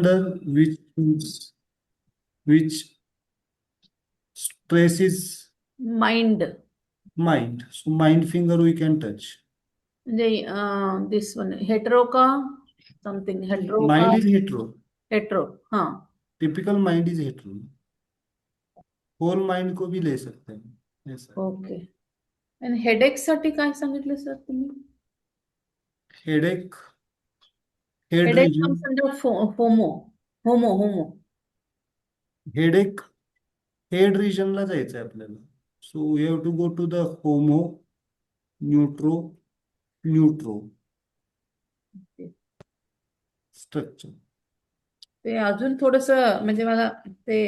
under which stress is Mind. mind. So mind finger we can touch. म्हणजे this one hetero का something hetero का Mind is hetero. Hetero हाँ. Typical mind is hetero. Whole mind को भी ले सकते हैं ऐसा. ओके. आणि हेडेक साठी काय सांगितलं सर तुम्ही? Headache, head headache region. Comes under homo. Headache head रिजनला जायचं आहे आपल्याला. So we have to go to the homo, neutro, neutro structure. ते अजून थोडस म्हणजे मला ते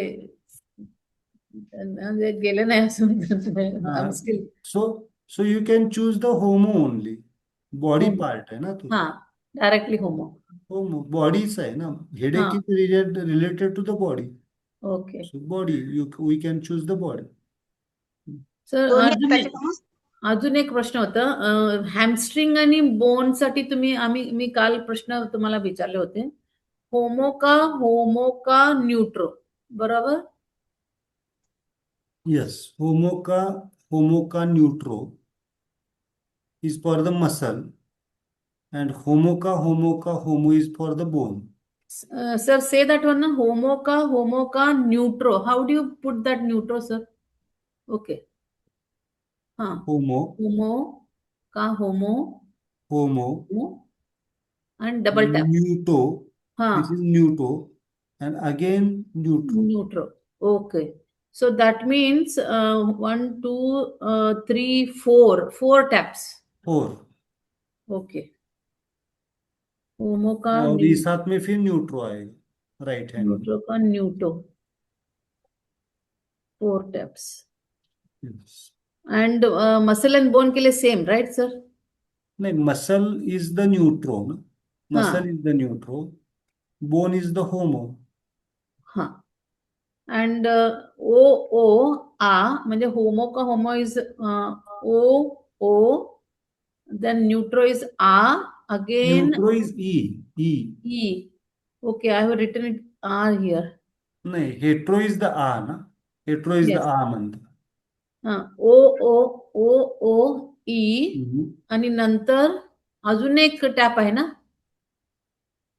म्हणजे गेलं नाही असं आय एम हाँ. Steel. So so you can choose the homo only. Body homo. Part है ना तो. हाँ, डायरेक्टली होमो. होमो बॉडीच आहे ना. हेडेक हाँ. Is related to the body. Okay. So body you we can choose the body. Sir दोन्ही अजून हाताचे का मग? अजून एक प्रश्न होता. हॅमस्ट्रिंग आणि बोन साठी मी काल प्रश्न तुम्हाला विचारले होते. होमो का न्यूट्रो, बरोबर? यस. होमो का neutro is for the muscle and homo is for the bone. Sir, say that one. Homo का neutro. How do you put that neutro, sir? Okay. हाँ. Homo, Homo का homo and double taps. neuto. This is हाँ. neuto, and again neutro. Neutro. Okay. So that means 1, 2, 3, 4. 4 taps. 4. Okay. होमो का और इस हाथ में फिर न्यूट्रो आएगा राइट हैंड में. न्यूट्रो का न्यूटो. 4 taps. Yes. And muscle and bone के लिए same, right, sir? नहीं, मसल इज द न्यूट्रो ना. मसल हाँ. Is the neutro. Bone is the homo. हाँ. अँड ओ आ म्हणजे होमो का होमो इज ओ देन न्यूट्रो इज आ अगेन न्यूट्रो इज ई. ई. ई. Okay, I have written it are here. नाही, हेट्रो इज द आ ना. Hetero is the yes. आ म्हणतात. हा. ओ ओ ओ ओ ई आणि नंतर अजून एक टॅप आहे ना.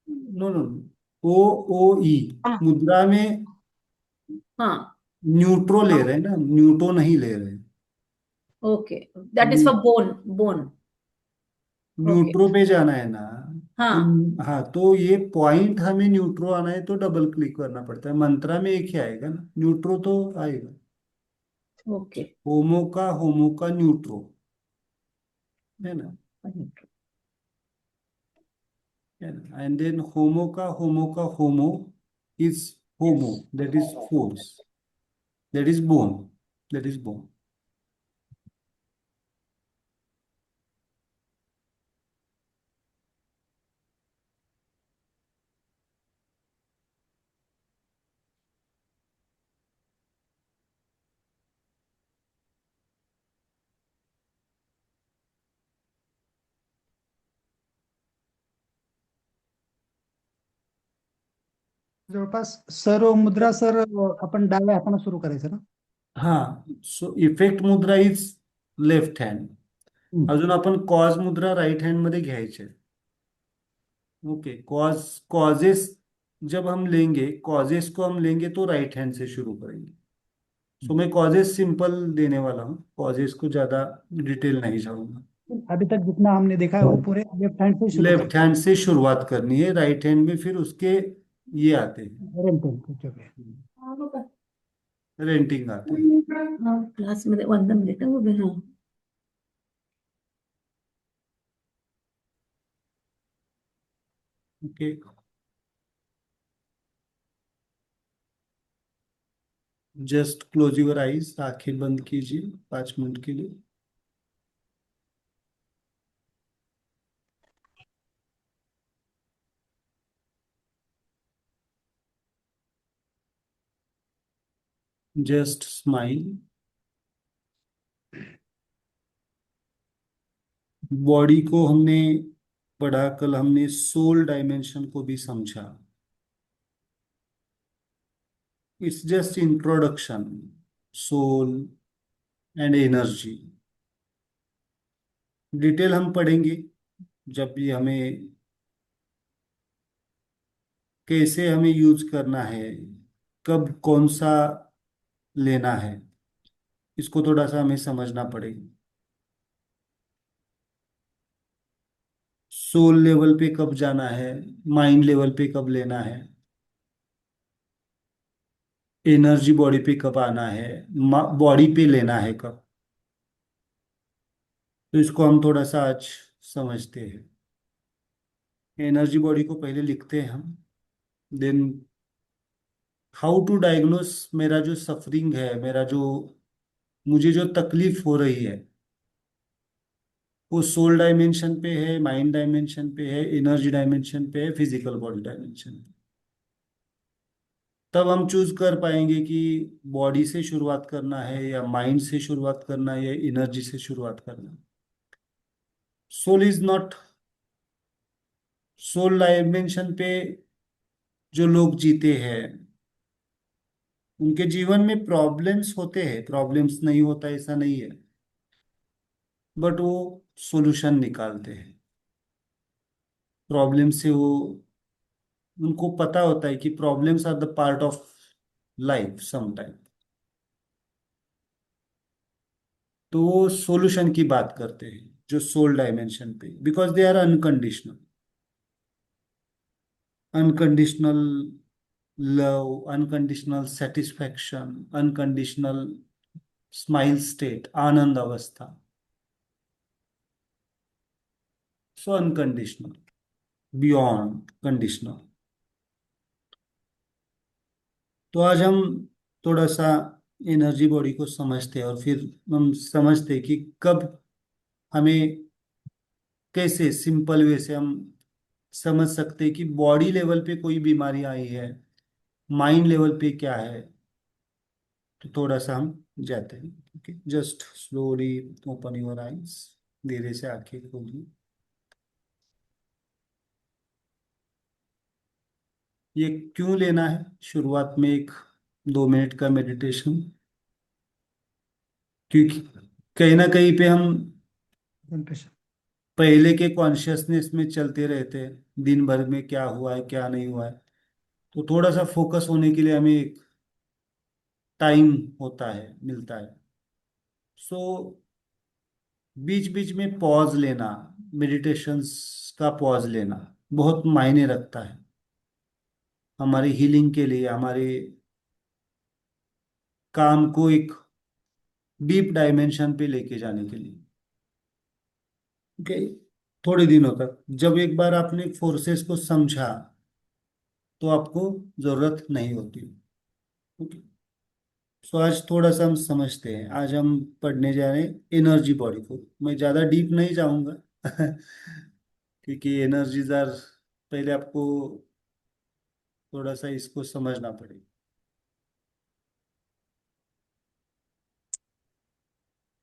No no. ओ ओ ई हाँ. मुद्रा में हाँ. न्यूट्रो ले रहे हैं ना, न्यूटो नहीं ले रहे हैं. Okay, that is for new- bone. Okay. Neutro पे जाना है ना. तो हाँ. हाँ, तो ये पॉइंट हमें न्यूट्रो आना है तो डबल क्लिक करना पड़ता है. मंत्रा में एक ही आएगा ना, न्यूट्रो तो आएगा. ओके. होमो का न्यूट्रो है ना. एंड देन होमो का homo is homo, that is force, that is bone. जवळपास सर्व मुद्रा सर आपण डाव्या हाताने सुरू करायचं ना. हाँ. सो इफेक्ट मुद्रा इज लेफ्ट हँड. अजून आपण कॉज मुद्रा राइट हँड मध्ये घ्यायचे. ओके. कॉजेस जब हम लेंगे, कॉजेस को हम लेंगे तो राइट हैंड से शुरू करेंगे. सो मैं कॉजेस सिंपल देने वाला हूँ, कॉजेस को ज्यादा डिटेल नहीं जाऊंगा. अभी तक जितना हमने देखा है वो पूरे लेफ्ट हैंड से शुरू लेफ्ट हैंड से शुरुआत करनी है, राइट हैंड में फिर उसके ये आते हैं, करें. रेंटिंग आते हैं. क्लासमध्ये 1 मिनिट उभे राहा. Okay. Just close your eyes, आंखें बंद कीजिए 5 मिनट के लिए. Just smile. बॉडी को हमने पढ़ा, कल हमने सोल डायमेंशन को भी समझा. It's just introduction, soul and energy. Detail हम पढ़ेंगे जब भी हमें कैसे हमें यूज करना है, कब कौन सा लेना है, इसको थोड़ा सा हमें समझना पड़ेगा। सोल लेवल पे कब जाना है, माइंड लेवल पे कब लेना है, एनर्जी बॉडी पे कब आना है, बॉडी पे लेना है कब, तो इसको हम थोड़ा सा आज समझते हैं। एनर्जी बॉडी को पहले लिखते हैं हम, देन हाउ टू डायग्नोस मेरा जो सफरिंग है, मेरा जो मुझे जो तकलीफ हो रही है, वो सोल डायमेंशन पे है, माइंड डायमेंशन पे है, एनर्जी डायमेंशन पे है, फिजिकल बॉडी डायमेंशन पे। तब हम चूज कर पाएंगे कि बॉडी से शुरुआत करना है या माइंड से शुरुआत करना है या एनर्जी से शुरुआत करना है। Soul is not, soul dimension पे जो लोग जीते हैं उनके जीवन में प्रॉब्लम्स होते हैं, प्रॉब्लम्स नहीं होता ऐसा नहीं है, बट वो सॉल्यूशन निकालते हैं। प्रॉब्लम से वो, उनको पता होता है कि problems are the part of life sometime, तो वो सॉल्यूशन की बात करते हैं जो सोल डायमेंशन पे, because they are unconditional. Unconditional love, unconditional satisfaction, unconditional smile state, आनंद अवस्था, सो अनकंडीशनल, बियॉन्ड कंडीशनल। तो आज हम थोड़ा सा एनर्जी बॉडी को समझते हैं और फिर हम समझते हैं कि कब हमें, कैसे सिंपल वे से हम समझ सकते हैं कि बॉडी लेवल पे कोई बीमारी आई है, माइंड लेवल पे क्या है। तो थोड़ा सा हम जाते हैं। Okay, just slowly open your eyes, धीरे से आंखें खोलिए। ये क्यों लेना है, शुरुआत में एक 2 मिनट का मेडिटेशन, क्योंकि कहीं ना कहीं पे हम कंसंट्रेशन। पहले के कॉन्शियसनेस में चलते रहते हैं, दिन भर में क्या हुआ है क्या नहीं हुआ है। तो थोड़ा सा फोकस होने के लिए हमें एक टाइम होता है, मिलता है। सो बीच बीच में पॉज लेना, मेडिटेशंस का पॉज लेना बहुत मायने रखता है हमारी हीलिंग के लिए, हमारे काम को एक डीप डायमेंशन पे लेके जाने के लिए। ओके, थोड़े दिनों तक जब एक बार आपने फोर्सेस को समझा तो आपको जरूरत नहीं होती। ओके, सो आज थोड़ा सा हम समझते हैं। आज हम पढ़ने जा रहे हैं एनर्जी बॉडी को। मैं ज़्यादा डीप नहीं जाऊंगा क्योंकि एनर्जीज आर, पहले आपको थोड़ा सा इसको समझना पड़ेगा।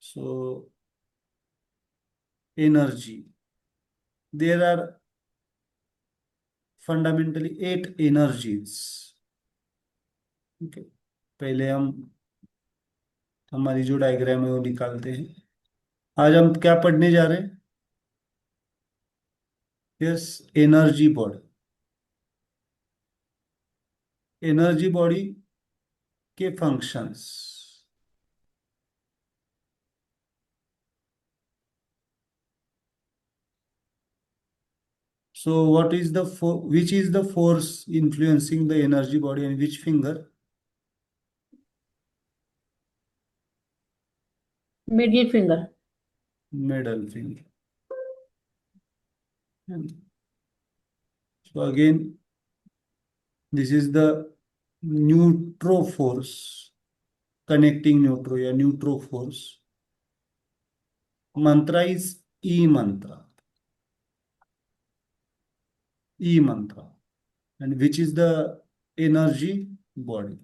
So energy, there are fundamentally 8 energies. Okay, पहले हम हमारी जो डायग्राम है वो निकालते हैं। आज हम क्या पढ़ने जा रहे हैं, yes, energy body. Energy body के functions. So what is the which is the force influencing the energy body and which finger? Middle finger. Middle finger. And so again, this is the neutro force, connecting neutro, या neutro force. Mantra is E mantra. E mantra. And which is the energy body.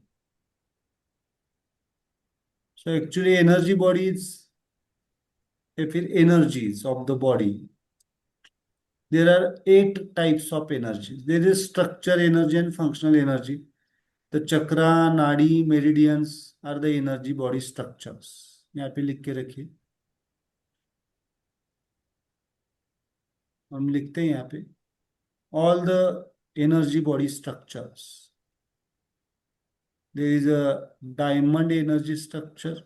So actually energy body is, if it energies of the body, there are 8 types of energies. There is structure energy and functional energy. तो chakra, nadi, meridians are the energy body structures. यहाँ पे लिख के रखिए, हम लिखते हैं यहाँ पे all the energy body structures. There is a diamond energy structure,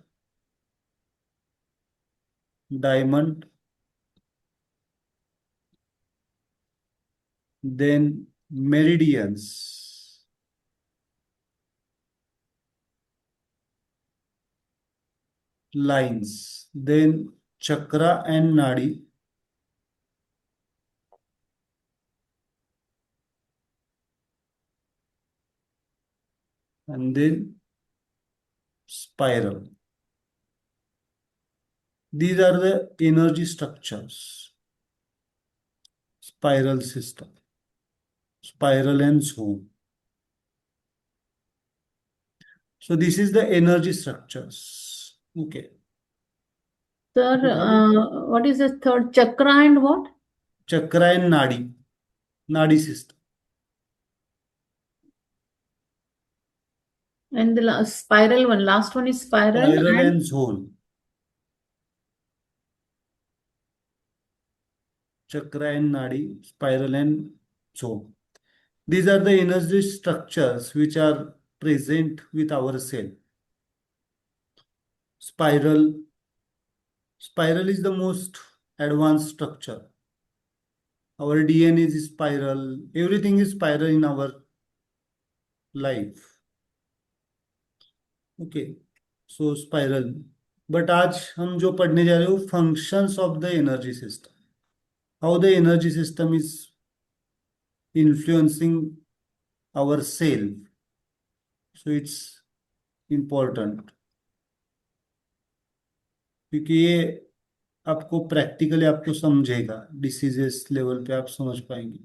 diamond, then meridians, lines, then chakra and nadi, and then spiral. These are the energy structures. Spiral system, spiral and zone. So this is the energy structures. Okay. Sir, what is the third? Chakra and what? Chakra and nadi system. And the last, spiral one. Last one is spiral Spiral and and zone. Chakra and nadi, spiral and zone. These are the energy structures which are present with our cell. Spiral. Spiral is the most advanced structure. Our DNA is spiral. Everything is spiral in our life. Okay. So spiral. But आज हम जो पढ़ने जा रहे हो functions of the energy system. How the energy system is influencing our cell. So it's important. क्योंकि ये आपको प्रैक्टिकली आपको समझेगा, डिसीजेस लेवल पे आप समझ पाएंगे।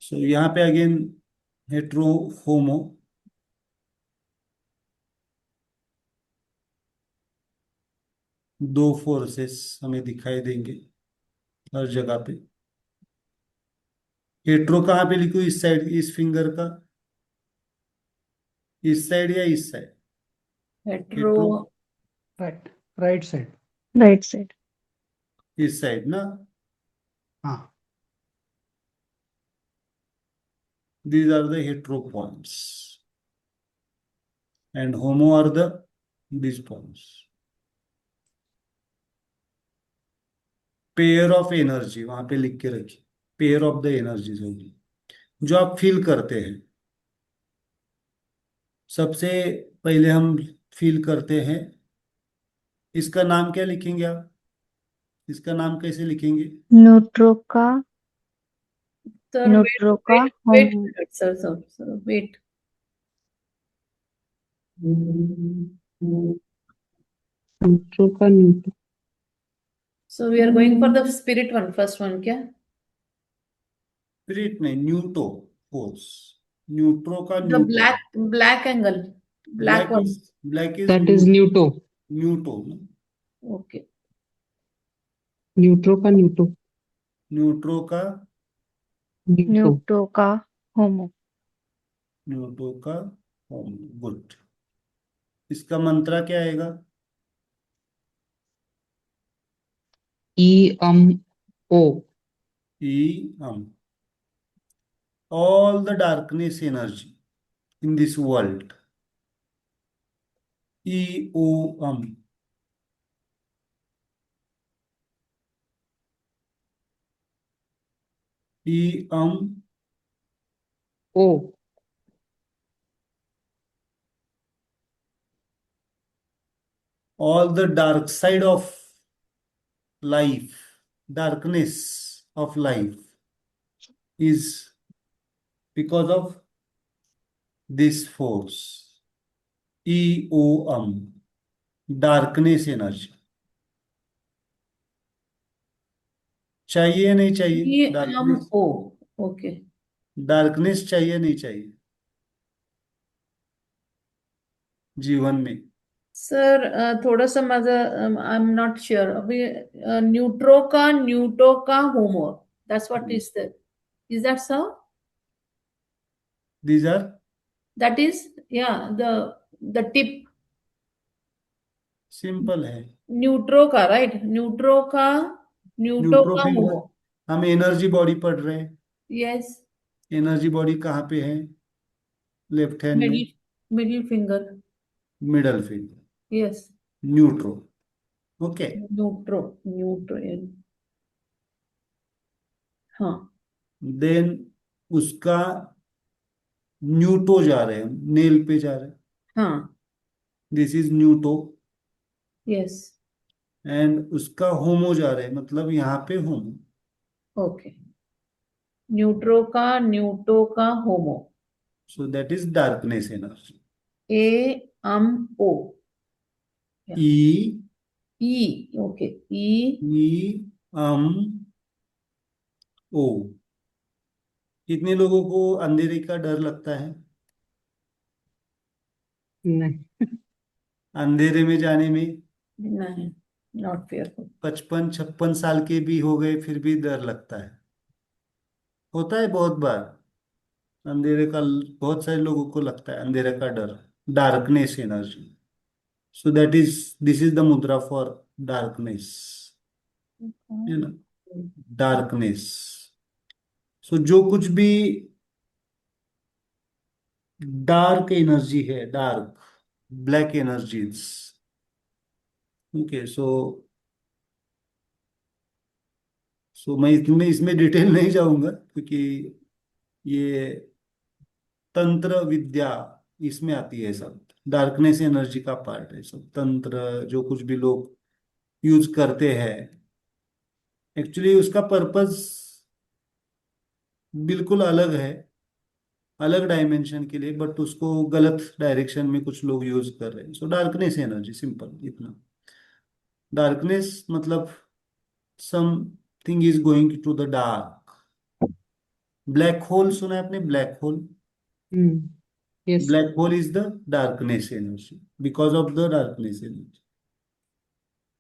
सो यहाँ पे अगेन हेट्रो होमो, दो फोर्सेस हमें दिखाई देंगे हर जगह पे। हेट्रो कहाँ पे लिखो? इस साइड, इस फिंगर का इस साइड या इस side? Hetero hetero. Right side. Right side. इस साइड ना। हाँ, These are the hetero points and homo are the these points. Pair of energy वहां पे लिख के रखिए, पेयर ऑफ द एनर्जीज होगी जो आप फील करते हैं। सबसे पहले हम फील करते हैं, इसका नाम क्या लिखेंगे आप? इसका नाम कैसे लिखेंगे? Neutro का Sir, neutro का wait, home. sir, wait. Neutro का neutro. So we are going for the spirit one, first one, क्या? स्पिरिट नहीं, न्यूटो फोर्स। न्यूट्रो का The न्यूटो। black angle, black one. Black is That is Newto. न्यूटो। Okay. Neutro का Newto. न्यूट्रो का Newto. Neutro का homo. न्यूटो का home. Good. इसका मंत्रा क्या आएगा? O. ई हम। All the darkness energy in this world, E O M, E M, O. all the dark side of life, darkness of life is because of this force, E O M, darkness energy। चाहिए या नहीं चाहिए E M darkness? O. Okay. Darkness चाहिए नहीं चाहिए जीवन में? Sir थोड़ा सा माझं आई एम नॉट श्योर अभी न्यूट्रो का homo that's what is that is that so these are that is या द टिप सिंपल है। न्यूट्रो का राइट न्यूटो का न्यूट्रोफिल, होमो हम एनर्जी बॉडी पढ़ रहे हैं। यस एनर्जी बॉडी कहाँ पे है? लेफ्ट हैंड में, middle middle finger middle finger, yes neutro. Okay. Neutro हाँ देन उसका न्यूटो जा रहे हैं, नेल पे जा रहे हैं। हाँ दिस इज न्यूटो। यस एंड उसका होमो जा रहे हैं, मतलब यहाँ पे होमो। ओके न्यूटो का homo so that is darkness energy. ओ ई, ई ओके ई ई, अम, ओ। कितने लोगों को अंधेरे का डर लगता है? नहीं। अंधेरे में जाने में नहीं नॉट फेयरफुल 55-56 साल के भी हो गए फिर भी डर लगता है। होता है बहुत बार अंधेरे का, बहुत सारे लोगों को लगता है अंधेरे का डर। Darkness energy. So that is, this is the मुद्रा फॉर डार्कनेस, है ना? डार्कनेस। सो जो कुछ भी डार्क एनर्जी है, डार्क ब्लैक एनर्जीज। ओके। सो मैं इसमें इसमें डिटेल नहीं जाऊंगा क्योंकि ये तंत्र विद्या इसमें आती है सब। डार्कनेस एनर्जी का पार्ट है सब तंत्र, जो कुछ भी लोग यूज करते हैं। एक्चुअली उसका पर्पस बिल्कुल अलग है, अलग डायमेंशन के लिए, बट उसको गलत डायरेक्शन में कुछ लोग यूज कर रहे हैं। सो डार्कनेस एनर्जी, सिंपल इतना। डार्कनेस मतलब something is going to the dark. Black hole सुना है आपने? Black hole. Yes. Black hole is the darkness energy, because of the darkness energy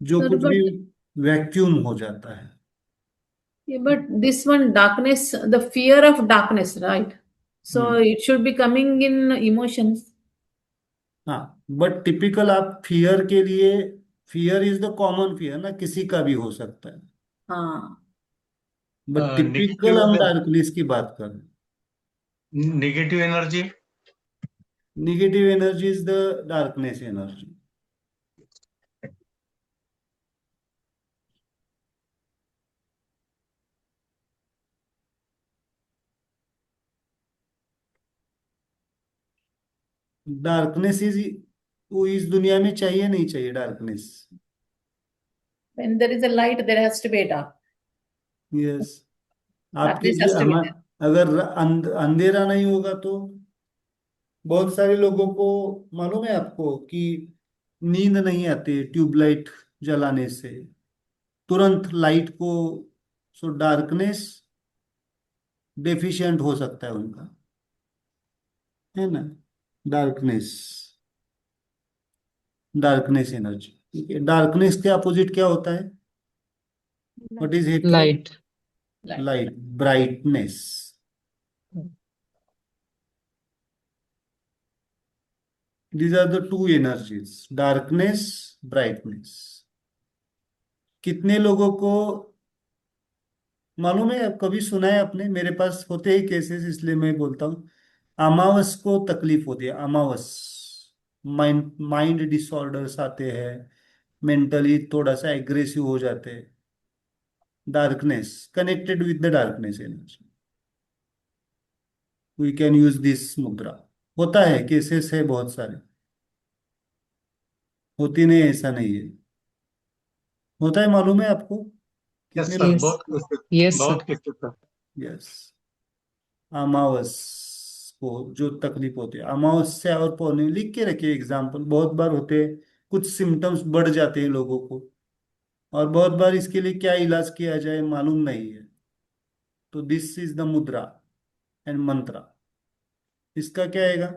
जो सर कुछ भी वैक्यूम हो जाता है। but this one darkness the fear of darkness right so hmm. it should be coming in emotions हाँ, but typical आप fear के लिए, fear is the common fear ना, किसी का भी हो सकता है। हाँ बट टिपिकल हम निगेटिव डार्कनेस की बात कर रहे हैं। Negative energy. Negative energy is the darkness energy. Darkness is, वो इस दुनिया में चाहिए नहीं चाहिए darkness? when there is a light there has to be a dark yes. आपके darkness has to be there अगर अंधेरा नहीं होगा तो बहुत सारे लोगों को, मालूम है आपको कि नींद नहीं आती ट्यूबलाइट जलाने से, तुरंत लाइट को। सो डार्कनेस डेफिशिएंट हो सकता है उनका, है ना? Darkness, darkness energy. ठीक है। डार्कनेस के अपोजिट क्या होता है? What is hateful? Light. light light, brightness. These are the two energies, darkness, brightness. कितने लोगों को मालूम है? कभी सुना है आपने? मेरे पास होते ही केसेस, इसलिए मैं बोलता हूँ। अमावस को तकलीफ होती है, अमावस। माइंड माइंड डिसऑर्डर्स आते हैं, मेंटली थोड़ा सा एग्रेसिव हो जाते हैं। Darkness connected with the darkness energy, we can use this mudra. होता है, केसेस है बहुत सारे, होती नहीं ऐसा नहीं है, होता है। मालूम है आपको? यस कितने सर, लोग? यस। यस बहुत सर। किस्से सर। यस। अमावस को जो तकलीफ होती है, अमावस्या और पौर्णिमा लिख के रखिए एग्जाम्पल, बहुत बार होते हैं। कुछ सिम्टम्स बढ़ जाते हैं लोगों को, और बहुत बार इसके लिए क्या इलाज किया जाए मालूम नहीं है। तो दिस इज द मुद्रा, एंड मंत्रा। इसका क्या आएगा?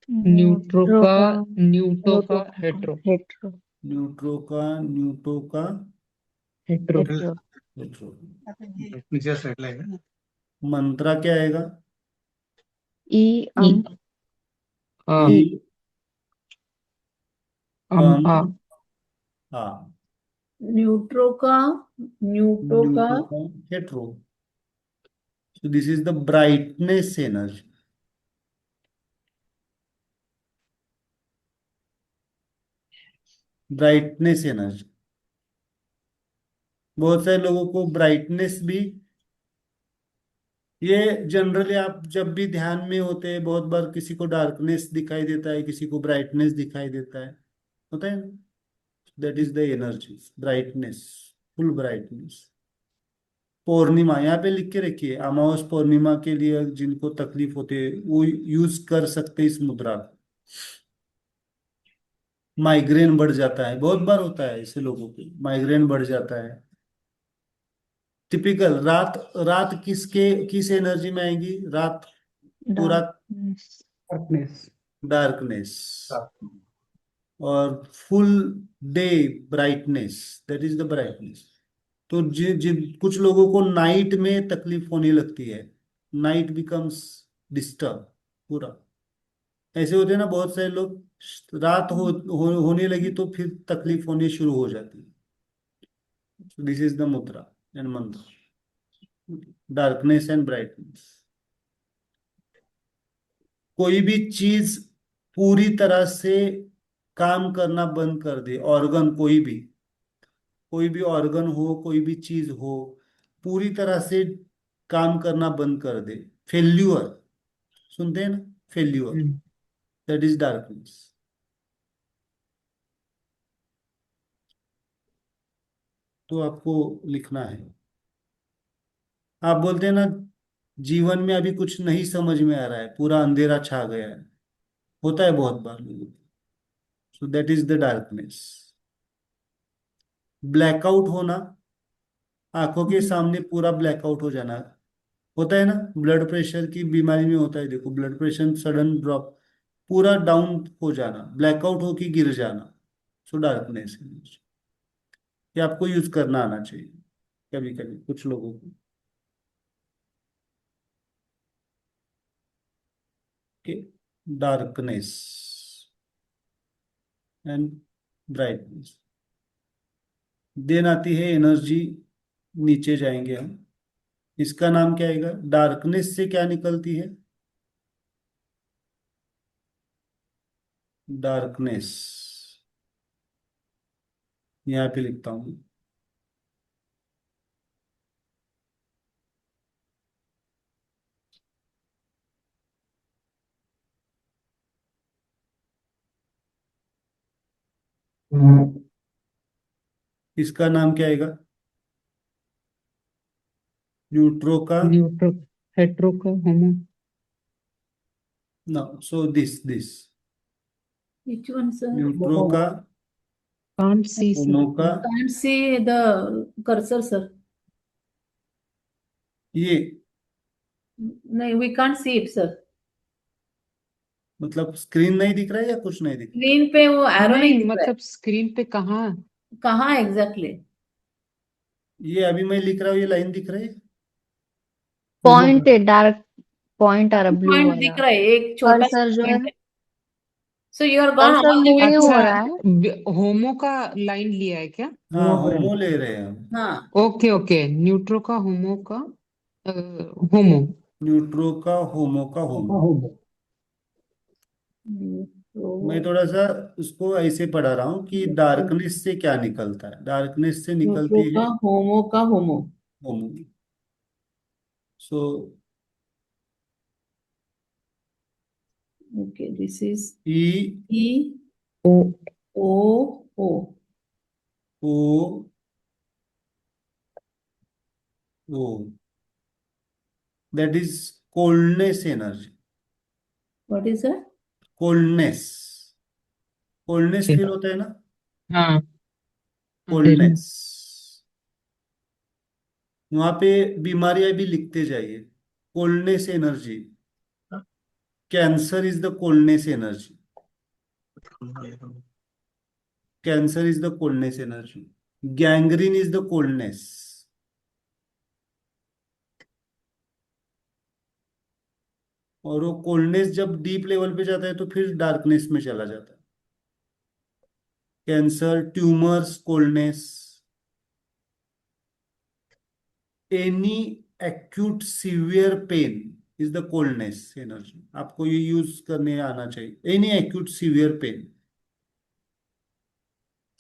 न्यूट्रो का न्यूटो का हेट्रो हेट्रो न्यूट्रो का न्यूटो का हेट्रो हेट्रो हेट्रो। नीचे साइडला आहे का? मंत्रा क्या आएगा? ई अम आ ई अम आ आ न्यूट्रो का न्यूटो का न्यूट्रो का hetero. So this is the brightness energy. Brightness energy. बहुत सारे लोगों को ब्राइटनेस भी, ये जनरली आप जब भी ध्यान में होते हैं बहुत बार किसी को डार्कनेस दिखाई देता है, किसी को ब्राइटनेस दिखाई देता है, होता है ना? That is the energy, brightness, full brightness. पूर्णिमा यहाँ पे लिख के रखिए, अमावस पूर्णिमा के लिए जिनको तकलीफ होती है वो यूज कर सकते हैं इस मुद्रा को। माइग्रेन बढ़ जाता है, बहुत बार होता है ऐसे लोगों को, माइग्रेन बढ़ जाता है। टिपिकल रात, रात किस एनर्जी में आएगी? रात पूरा डार्कनेस डार्कनेस। डार्कनेस और full day brightness, that is the brightness. तो जि, जि, कुछ लोगों को नाइट में तकलीफ होने लगती है, नाइट बिकम्स डिस्टर्ब पूरा। ऐसे होते हैं ना बहुत सारे लोग, रात होने लगी तो फिर तकलीफ होनी शुरू हो जाती है। दिस इज द मुद्रा एंड मंत्र, डार्कनेस एंड ब्राइटनेस। कोई भी चीज पूरी तरह से काम करना बंद कर दे, ऑर्गन कोई भी ऑर्गन हो, कोई भी चीज हो, पूरी तरह से काम करना बंद कर दे, फेल्यूअर, सुनते हैं ना, फेल्यूअर, दैट इज डार्कनेस। तो आपको लिखना है। आप बोलते हैं ना जीवन में अभी कुछ नहीं समझ में आ रहा है, पूरा अंधेरा छा गया है, होता है बहुत बार लोगों को। सो that is the darkness. Blackout होना, आंखों के सामने पूरा ब्लैकआउट हो जाना, होता है ना, ब्लड प्रेशर की बीमारी में होता है, देखो ब्लड प्रेशर सडन ड्रॉप, पूरा डाउन हो जाना, ब्लैकआउट होके गिर जाना। सो डार्कनेस, ये आपको यूज करना आना चाहिए कभी कभी कुछ लोगों को। Darkness and brightness. देन आती है एनर्जी, नीचे जाएंगे हम। इसका नाम क्या आएगा? डार्कनेस से क्या निकलती है? डार्कनेस, यहाँ पे लिखता हूं। इसका नाम क्या आएगा? न्यूट्रो का, न्यूट्रो हेट्रो का homo no, so this which one, sir? Neutro का, कांट सी होमो का, Can't see the cursor, sir. ये No, we can't see it, sir. मतलब स्क्रीन नहीं दिख रहा है या कुछ नहीं दिख स्क्रीन पे वो एरो नहीं नहीं दिख रहा है। मतलब स्क्रीन पे कहाँ कहाँ एग्जैक्टली? ये अभी मैं लिख रहा हूँ, ये लाइन दिख रही है? पॉइंट है, डार्क पॉइंट आ रहा ब्लू पॉइंट वाला दिख रहा है, एक छोटा सा कर्सर जो है पॉइंट है। So you are gone cursor all the way. Move हो अच्छा रहा है। होमो का लाइन लिया है क्या हाँ, होमो ले रहे हैं हम। हाँ, ओके ओके न्यूट्रो का होमो का होमो न्यूट्रो का, होमो का, होमो। मैं तो थोड़ा सा उसको ऐसे पढ़ा रहा हूँ कि डार्कनेस से क्या निकलता है। डार्कनेस से न्यूट्रो निकलती का है होमो का homo. Homo. So okay, this is ई ई ओ ओ ओ। ओ ओ, that is coldness energy. What is that? Coldness, coldness okay feel होता है ना, हाँ अंधेरे कोल्डनेस। वहां पे बीमारियां भी लिखते जाइए। Coldness energy, cancer is the coldness energy, cancer is the coldness energy, gangrene is the coldness. और वो कोल्डनेस जब डीप लेवल पे जाता है तो फिर डार्कनेस में चला जाता है। Cancer, tumours, coldness, any acute severe pain is the coldness energy. आपको ये यूज करने आना चाहिए। Any acute severe pain,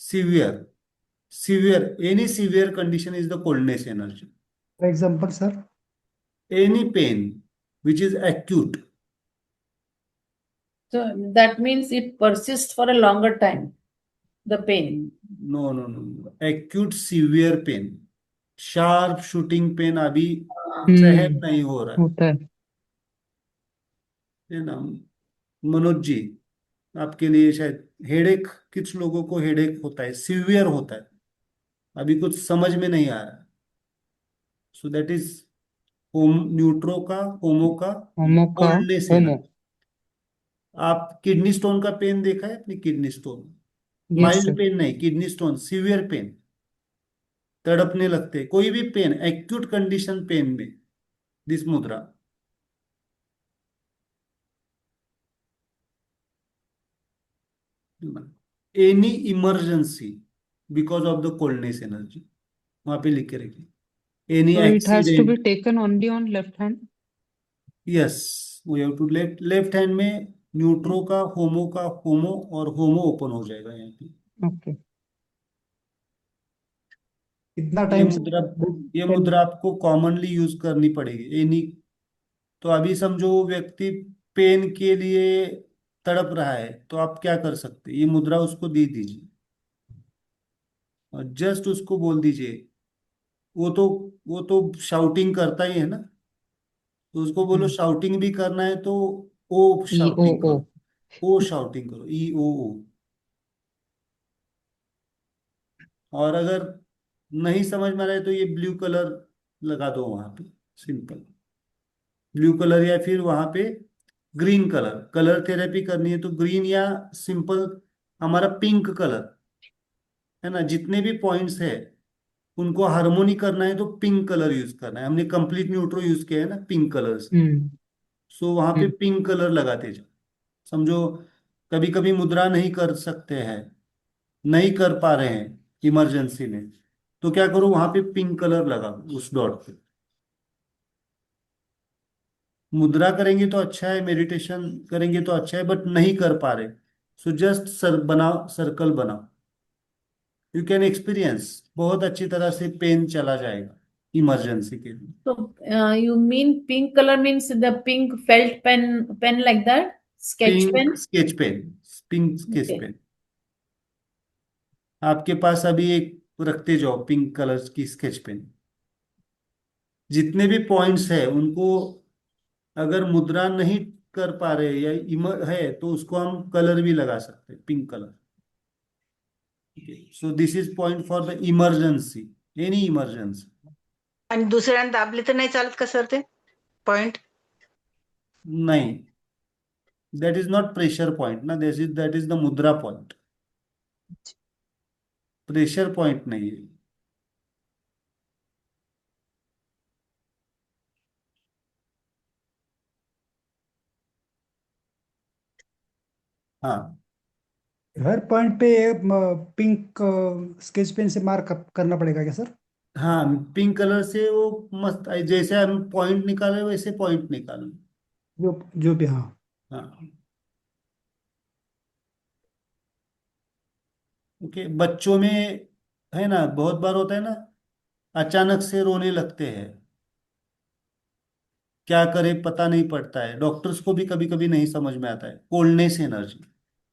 severe, severe, any severe condition is the coldness energy. For example sir? Any pain which is acute, So that means it persists for a longer time, the pain. No no no, acute severe pain, sharp shooting pain अभी सहन नहीं हो रहा होता है। है ना मनोज जी? आपके लिए शायद हेडेक, कुछ लोगों को हेडेक होता है, सीवियर होता है, अभी कुछ समझ में नहीं आ रहा। So that is homo neutro का, होमो का होमो का कोल्डनेस होमो। एनर्जी। आप किडनी स्टोन का पेन देखा है अपनी? Kidney stone, yes mild sir. Pain नहीं, किडनी स्टोन, सीवियर पेन, तड़पने लगते, कोई भी पेन, एक्यूट कंडीशन पेन में दिस मुद्रा। Any emergency because of the coldness energy, वहां पे लिख के रखिए। Any So it has to be accident, taken only on left hand. Yes, we have to left, left hand में neutro का होमो, और होमो ओपन हो जाएगा यहाँ पे। Okay. कितना ये टाइम मुद्रा, ये सर? मुद्रा आपको कॉमनली यूज करनी पड़ेगी। एनी, तो अभी समझो वो व्यक्ति पेन के लिए तड़प रहा है, तो आप क्या कर सकते हैं? ये मुद्रा उसको दे दीजिए और जस्ट उसको बोल दीजिए। वो तो वो तो शाउटिंग करता ही है ना, तो उसको बोलो शाउटिंग भी करना है तो ओ E O शाउटिंग O. करो, ओ शाउटिंग करो, ई ओ ओ। और अगर नहीं समझ में आ रहा है तो ये ब्लू कलर लगा दो वहां पे, सिंपल ब्लू कलर, या फिर वहां पे ग्रीन कलर। कलर थेरेपी करनी है तो ग्रीन, या सिंपल हमारा पिंक कलर है ना। जितने भी पॉइंट्स है उनको हार्मोनी करना है तो पिंक कलर यूज करना है। हमने कंप्लीट न्यूट्रो यूज किया है ना पिंक कलर से, हम्म सो वहां पे हम्म पिंक कलर लगाते जाओ। समझो कभी कभी मुद्रा नहीं कर सकते हैं, नहीं कर पा रहे हैं इमरजेंसी में, तो क्या करो, वहां पे पिंक कलर लगाओ उस डॉट पे। मुद्रा करेंगे तो अच्छा है, मेडिटेशन करेंगे तो अच्छा है, बट नहीं कर पा रहे, सो जस्ट बनाओ, सर्कल बनाओ। यू कैन एक्सपीरियंस, बहुत अच्छी तरह से पेन चला जाएगा इमरजेंसी के लिए। So you mean pink color means the pink felt pen like that? Sketch pink pen? Sketch pen, pink sketch Okay. Pen आपके पास अभी एक रखते जाओ, पिंक कलर की स्केच पेन। जितने भी पॉइंट्स है उनको, अगर मुद्रा नहीं कर पा रहे या इमर है तो उसको हम कलर भी लगा सकते हैं, pink colour. So this is point for the emergency, any emergency. आणि दुसऱ्याने दाबले तर नाही चालत का सर ते पॉइंट? नहीं, that is not pressure point ना, दैट इज द मुद्रा पॉइंट, प्रेशर पॉइंट नहीं है। हाँ हर पॉइंट पे पिंक स्केच पेन से मार्क करना पड़ेगा क्या सर? हाँ, पिंक कलर से वो मस्त, जैसे हम पॉइंट निकाले वैसे पॉइंट निकालो। जो भी, हाँ। हाँ, ओके। बच्चों में है ना, बहुत बार होता है ना, अचानक से रोने लगते हैं, क्या करे पता नहीं पड़ता है, डॉक्टर्स को भी कभी कभी नहीं समझ में आता है। Coldness energy,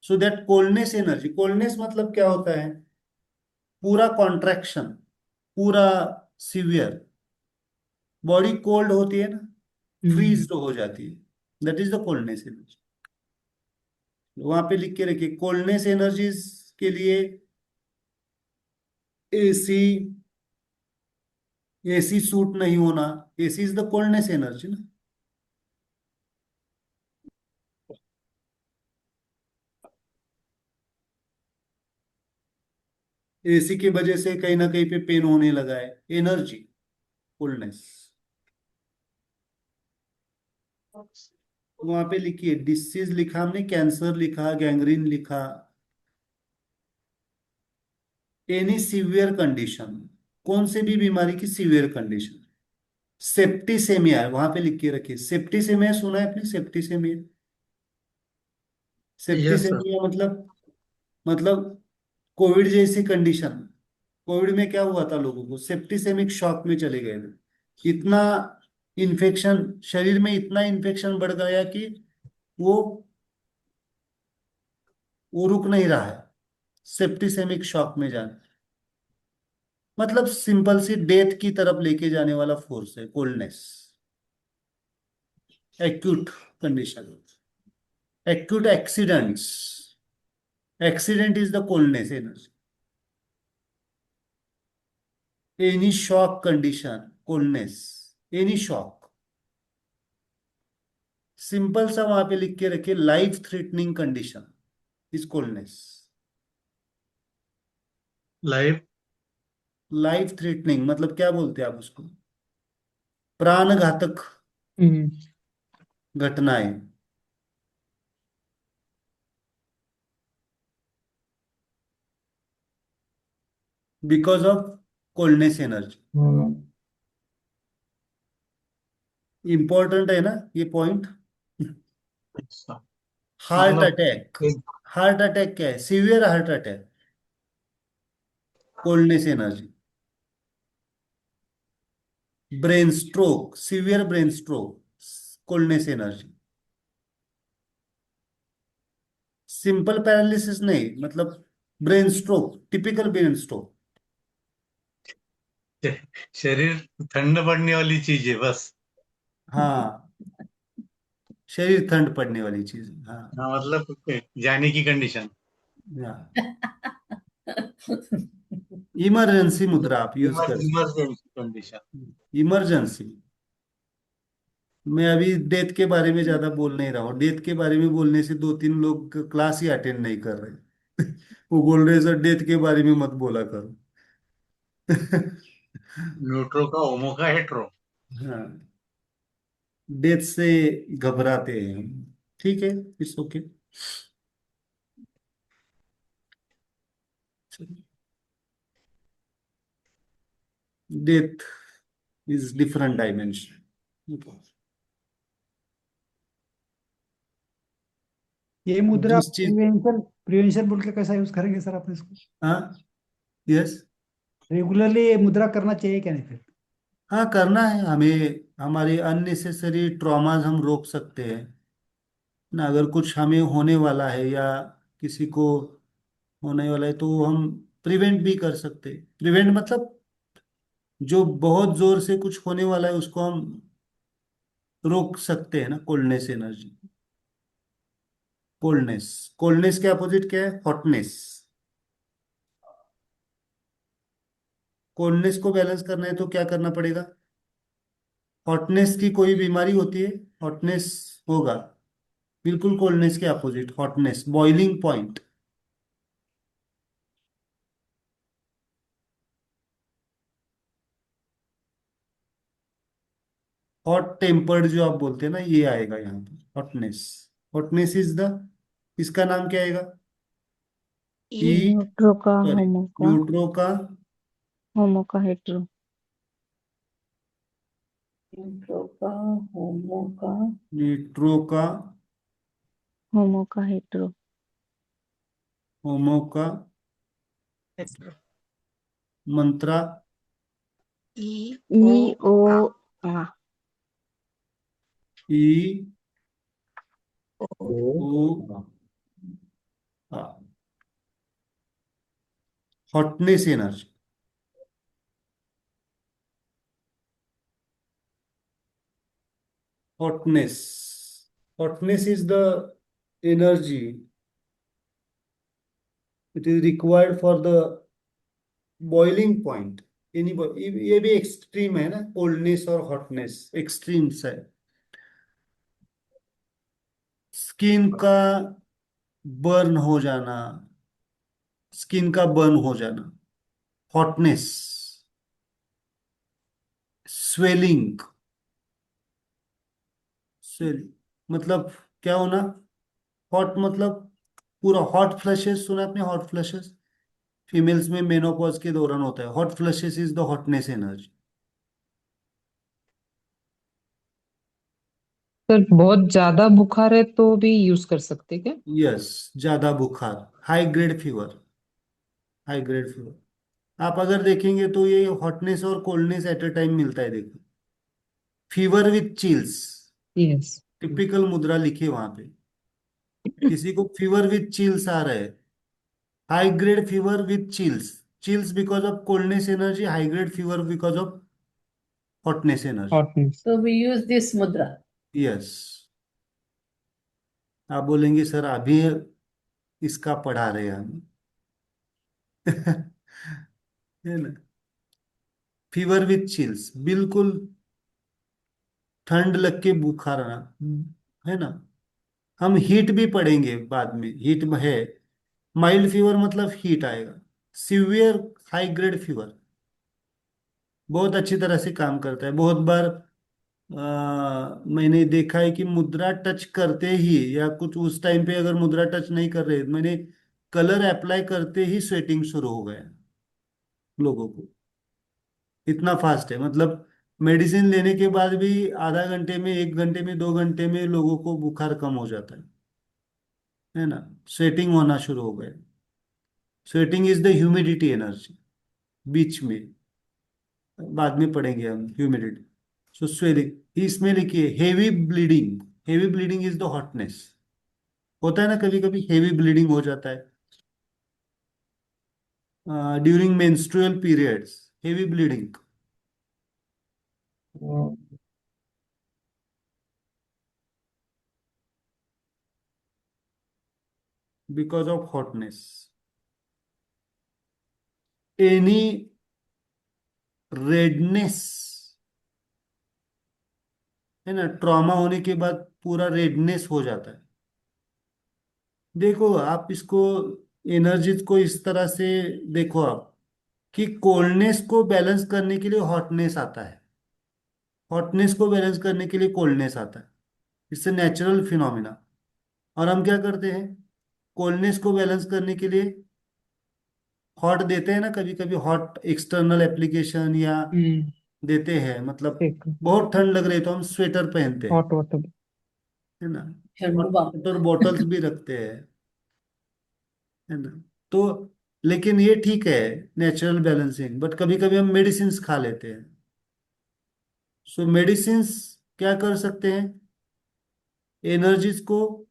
so that coldness energy, coldness मतलब क्या होता है? पूरा कॉन्ट्रैक्शन, पूरा सीवियर, बॉडी कोल्ड होती है ना, फ्रीज हो जाती है, that is the coldness energy. वहां पे लिख के रखिए कोल्डनेस एनर्जीज के लिए एसी, एसी सूट नहीं होना, AC is the coldness energy ना। एसी की वजह से कहीं ना कहीं पे पेन होने लगा है, एनर्जी, कोल्डनेस। वहां पे लिखिए डिसीज लिखा हमने, कैंसर लिखा, गैंग्रीन लिखा, एनी सीवियर कंडीशन, कौन से भी बीमारी की सीवियर कंडीशन। सेप्टिसेमिया है वहां पे लिख के रखिए, सेप्टिसेमिया सुना है आपने, सेप्टिसेमिया? Yes sir. सेप्टिसेमिया मतलब कोविड जैसी कंडीशन। कोविड में क्या हुआ था, लोगों को सेप्टिसेमिक शॉक में चले गए थे। इतना इन्फेक्शन, शरीर में इतना इन्फेक्शन बढ़ गया कि वो वो रुक नहीं रहा है, सेप्टिसेमिक शॉक में जाना। मतलब सिंपल सी डेथ की तरफ लेके जाने वाला फोर्स है coldness, acute condition, acute accidents. Accident is the coldness energy. Any shock condition, coldness, any shock. Simple सा वहां पे लिख के रखिए, life threatening condition is coldness. Life. Life threatening मतलब क्या बोलते हैं आप उसको, प्राणघातक घटनाएं because of coldness energy. Important है ना ये पॉइंट। हार्ट मतलब अटैक, हार्ट अटैक क्या है, severe heart attack, coldness energy. Brain stroke, severe brain stroke, coldness energy. Simple paralysis नहीं, मतलब brain stroke, typical brain stroke. शरीर ठंड पड़ने वाली चीज है बस। हाँ, शरीर ठंड पड़ने वाली चीज, हाँ। हाँ, मतलब जाने की कंडीशन। इमरजेंसी मुद्रा आप यूज कर सकते, इमरजेंसी कंडीशन। इमरजेंसी। मैं अभी डेथ के बारे में ज्यादा बोल नहीं रहा हूँ, डेथ के बारे में बोलने से दो तीन लोग क्लास ही अटेंड नहीं कर रहे। वो बोल रहे सर डेथ के बारे में मत बोला करो। न्यूट्रो का, होमो का, हेट्रो। हाँ, डेथ से घबराते हैं हम। ठीक है, it's okay. Death is different dimension. ये मुद्रा जिस चीज, प्रिवेंशन प्रिवेंशन बोल के कैसा यूज करेंगे सर आप इसको? हाँ, यस, रेगुलरली ये मुद्रा करना चाहिए क्या नहीं फिर? हाँ करना है हमें, हमारे अननेसेसरी ट्रॉमाज हम रोक सकते हैं ना। अगर कुछ हमें होने वाला है या किसी को होने वाला है तो वो हम प्रिवेंट भी कर सकते हैं। प्रिवेंट मतलब जो बहुत जोर से कुछ होने वाला है उसको हम रोक सकते हैं ना, कोल्डनेस एनर्जी। कोल्डनेस, कोल्डनेस के अपोजिट क्या है, हॉटनेस। कोल्डनेस को बैलेंस करना है तो क्या करना पड़ेगा, हॉटनेस की कोई बीमारी होती है, हॉटनेस होगा, बिल्कुल कोल्डनेस के opposite, hotness, boiling point. Hot tempered जो आप बोलते हैं ना, ये आएगा यहाँ पे हॉटनेस। हॉटनेस इज द, इसका नाम क्या आएगा, ई, ई न्यूट्रो का सॉरी, होमो का न्यूट्रो का, होमो का हेट्रो न्यूट्रो का, होमो का, न्यूट्रो का, होमो का हेट्रो होमो का, हेट्रो। मंत्रा, ई ई ओ ओ आ आ ई, ओ ओ, आ, hotness energy. Hotness, hotness is the energy, it is required for the boiling point. ये भी एक्सट्रीम है ना, कोल्डनेस और हॉटनेस एक्सट्रीम्स है। स्किन का बर्न हो जाना, स्किन का बर्न हो जाना, हॉटनेस, स्वेलिंग, स्वेलिंग मतलब क्या होना, हॉट मतलब पूरा हॉट फ्लैशेस, सुना आपने हॉट फ्लैशेस? फीमेल्स में मेनोपॉज के दौरान होता है hot flashes, is the hotness energy. Sir बहुत ज्यादा बुखार है तो भी यूज कर सकते क्या? यस, ज्यादा बुखार, high grade fever, high grade fever. आप अगर देखेंगे तो ये हॉटनेस और कोल्डनेस एट अ टाइम मिलता है, देखो। Fever with chills, yes. Typical मुद्रा लिखिए वहां पे। किसी को फीवर विथ चिल्स आ रहा है, high grade fever with chills, chills because of coldness energy, high grade fever because of hotness energy. Hotness. So we use this mudra. Yes. आप बोलेंगे सर अभी इसका पढ़ा रहे हैं हम। है ना, फीवर विथ चिल्स, बिल्कुल ठंड लग के बुखार आना, है ना। हम हीट भी पढ़ेंगे बाद में, हीट है, माइल्ड फीवर मतलब हीट आएगा, सीवियर हाई ग्रेड फीवर बहुत अच्छी तरह से काम करता है। बहुत बार मैंने देखा है कि मुद्रा टच करते ही या कुछ उस टाइम पे अगर मुद्रा टच नहीं कर रहे, मैंने कलर अप्लाई करते ही स्वेटिंग शुरू हो गया लोगों को, इतना फास्ट है। मतलब मेडिसिन लेने के बाद भी आधा घंटे में, 1 घंटे में, 2 घंटे में लोगों को बुखार कम हो जाता है ना। स्वेटिंग होना शुरू हो गया। Sweating is the humidity energy, बीच में बाद में पढ़ेंगे हम ह्यूमिडिटी। सो स्वेलिंग, इसमें लिखिए heavy bleeding, heavy bleeding is the hotness. होता है ना कभी कभी हेवी ब्लीडिंग हो जाता है during menstrual periods, heavy bleeding because of hotness. Any redness, है ना, ट्रॉमा होने के बाद पूरा रेडनेस हो जाता है। देखो आप इसको, एनर्जीज को इस तरह से देखो आप, कि कोल्डनेस को बैलेंस करने के लिए हॉटनेस आता है, हॉटनेस को बैलेंस करने के लिए कोल्डनेस आता है। इससे नेचुरल फिनोमिना। और हम क्या करते हैं, कोल्डनेस को बैलेंस करने के लिए हॉट देते हैं ना, कभी कभी हॉट एक्सटर्नल एप्लीकेशन या हम्म। देते हैं, मतलब ठीक। बहुत ठंड लग रही है तो हम स्वेटर पहनते हैं, हॉट वाटर। है ना। Chandu hot Bam. Water bottles भी रखते हैं, है ना। तो लेकिन ये ठीक है, नेचुरल बैलेंसिंग, बट कभी कभी हम मेडिसिन खा लेते हैं। सो मेडिसिन क्या कर सकते हैं, एनर्जीज को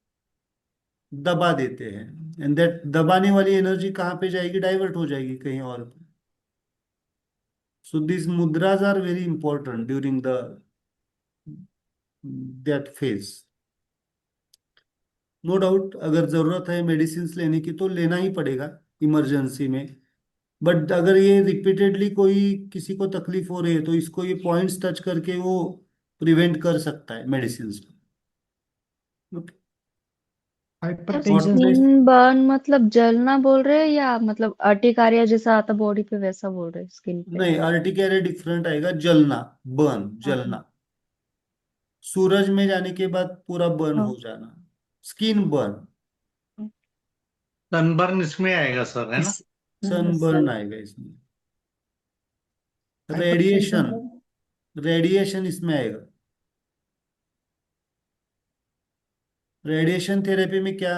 दबा देते हैं, एंड दैट दबाने वाली एनर्जी कहाँ पे जाएगी, डाइवर्ट हो जाएगी कहीं और पे। सो दिस मुद्राज are very important during the that phase. No doubt अगर जरूरत है मेडिसिन लेने की तो लेना ही पड़ेगा इमरजेंसी में। बट अगर ये रिपीटेडली कोई किसी को तकलीफ हो रही है तो इसको ये पॉइंट्स टच करके वो प्रिवेंट कर सकता है medicine. Sir hypertension. Hotness, skin burn मतलब जलना बोल रहे हैं या मतलब अर्टिकारिया जैसा आता बॉडी पे वैसा बोल रहे हैं स्किन पे? नहीं अर्टिकेरिया डिफरेंट आएगा, जलना, बर्न, हाँ जलना, सूरज में जाने के बाद पूरा बर्न हाँ। हो जाना, स्किन बर्न। सनबर्न इसमें आएगा सर, है ना? इस सनबर्न आएगा इसमें। हाइपरटेंशन रेडिएशन, रेडिएशन इसमें आएगा। रेडिएशन थेरेपी में क्या,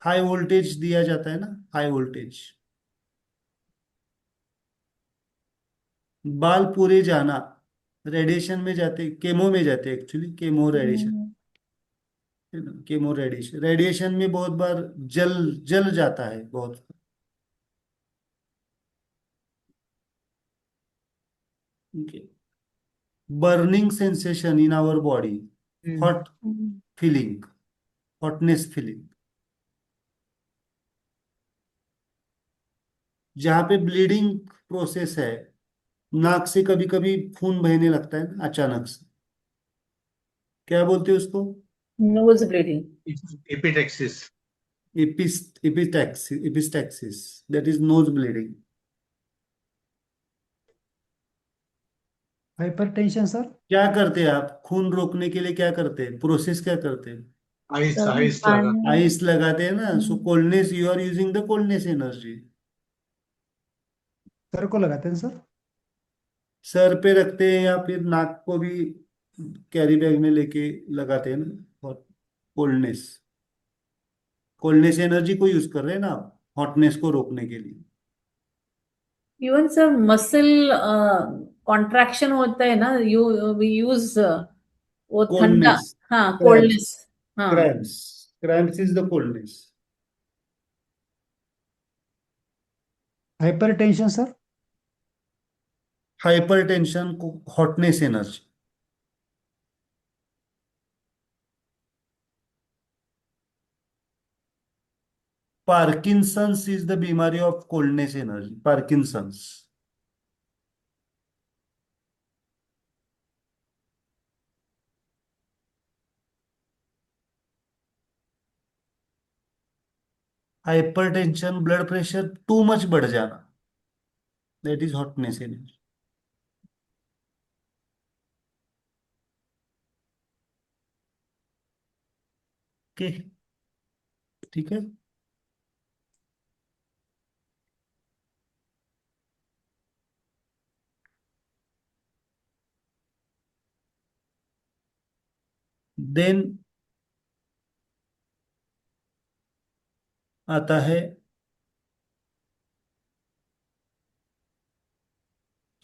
हाई वोल्टेज दिया जाता है ना, हाई वोल्टेज। बाल पूरे जाना, रेडिएशन में जाते, केमो में जाते, एक्चुअली केमो रेडिएशन, हम्म। है ना। केमो रेडिएशन, रेडिएशन में बहुत बार जल जल जाता है बहुत। Burning sensation in our body, hmm. Hot feeling, hotness feeling. जहाँ पे ब्लीडिंग प्रोसेस है, नाक से कभी कभी खून बहने लगता है ना अचानक से, क्या बोलते हैं उसको? Nose bleeding. Epistaxis. Epistaxis, that is nose bleeding. Hypertension sir. क्या करते हैं आप खून रोकने के लिए, क्या करते हैं, प्रोसेस क्या करते हैं? आइस गर्म आइस लगा। पानी। आइस लगाते हैं ना, so coldness, you are using the coldness energy. Sir को लगाते हैं सर। सर पे रखते हैं या फिर नाक को भी कैरी बैग में लेके लगाते हैं ना, और कोल्डनेस, कोल्डनेस एनर्जी को यूज कर रहे हैं ना आप हॉटनेस को रोकने के लिए। इवन सर मसल कॉन्ट्रैक्शन होता है ना, यू वी यूज वो ठंडा। कोल्डनेस, हाँ, क्रैम्प्स, कोल्डनेस। हाँ। Cramps, cramps is the coldness. Hypertension sir. Hypertension को hotness energy. Parkinson's is the बीमारी of coldness energy, Parkinson's. Hypertension, blood pressure too much बढ़ जाना, that is hotness energy. Okay, ठीक है। देन आता है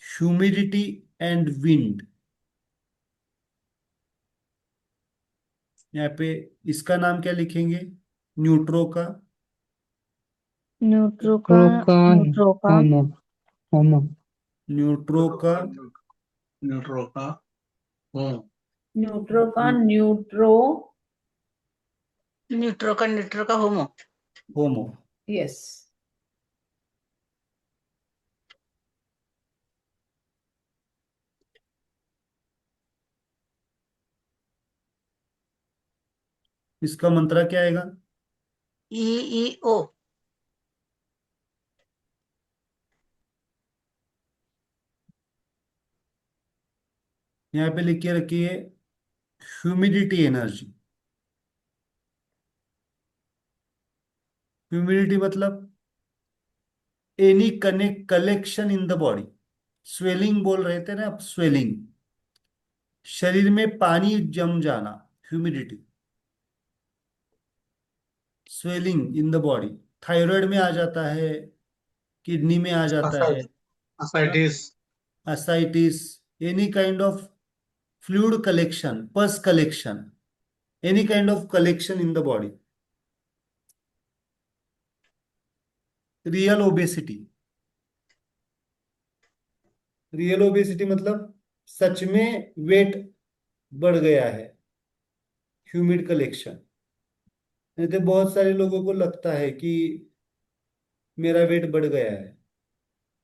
ह्यूमिडिटी एंड विंड। यहाँ पे इसका नाम क्या लिखेंगे, न्यूट्रो का? न्यूट्रो का। न्यूट्रो का न्यूट्रो का। होमो होमो न्यूट्रो का न्यूट्रो का होम। न्यूट्रो। न्यूट्रो का होमो। होमो। यस। इसका मंत्र क्या आएगा? ई ई ओ। यहाँ पे लिख के रखिए ह्यूमिडिटी एनर्जी। ह्यूमिडिटी मतलब any connect collection in the body. Swelling बोल रहे थे ना आप, स्वेलिंग, शरीर में पानी जम जाना, humidity. Swelling in the body, thyroid में आ जाता है, किडनी में आ जाता है, ascites. ascites, any kind of fluid collection, pus collection, any kind of collection in the body. Real obesity, real obesity मतलब सच में वेट बढ़ गया है, ह्यूमिड कलेक्शन। नहीं तो बहुत सारे लोगों को लगता है कि मेरा वेट बढ़ गया है,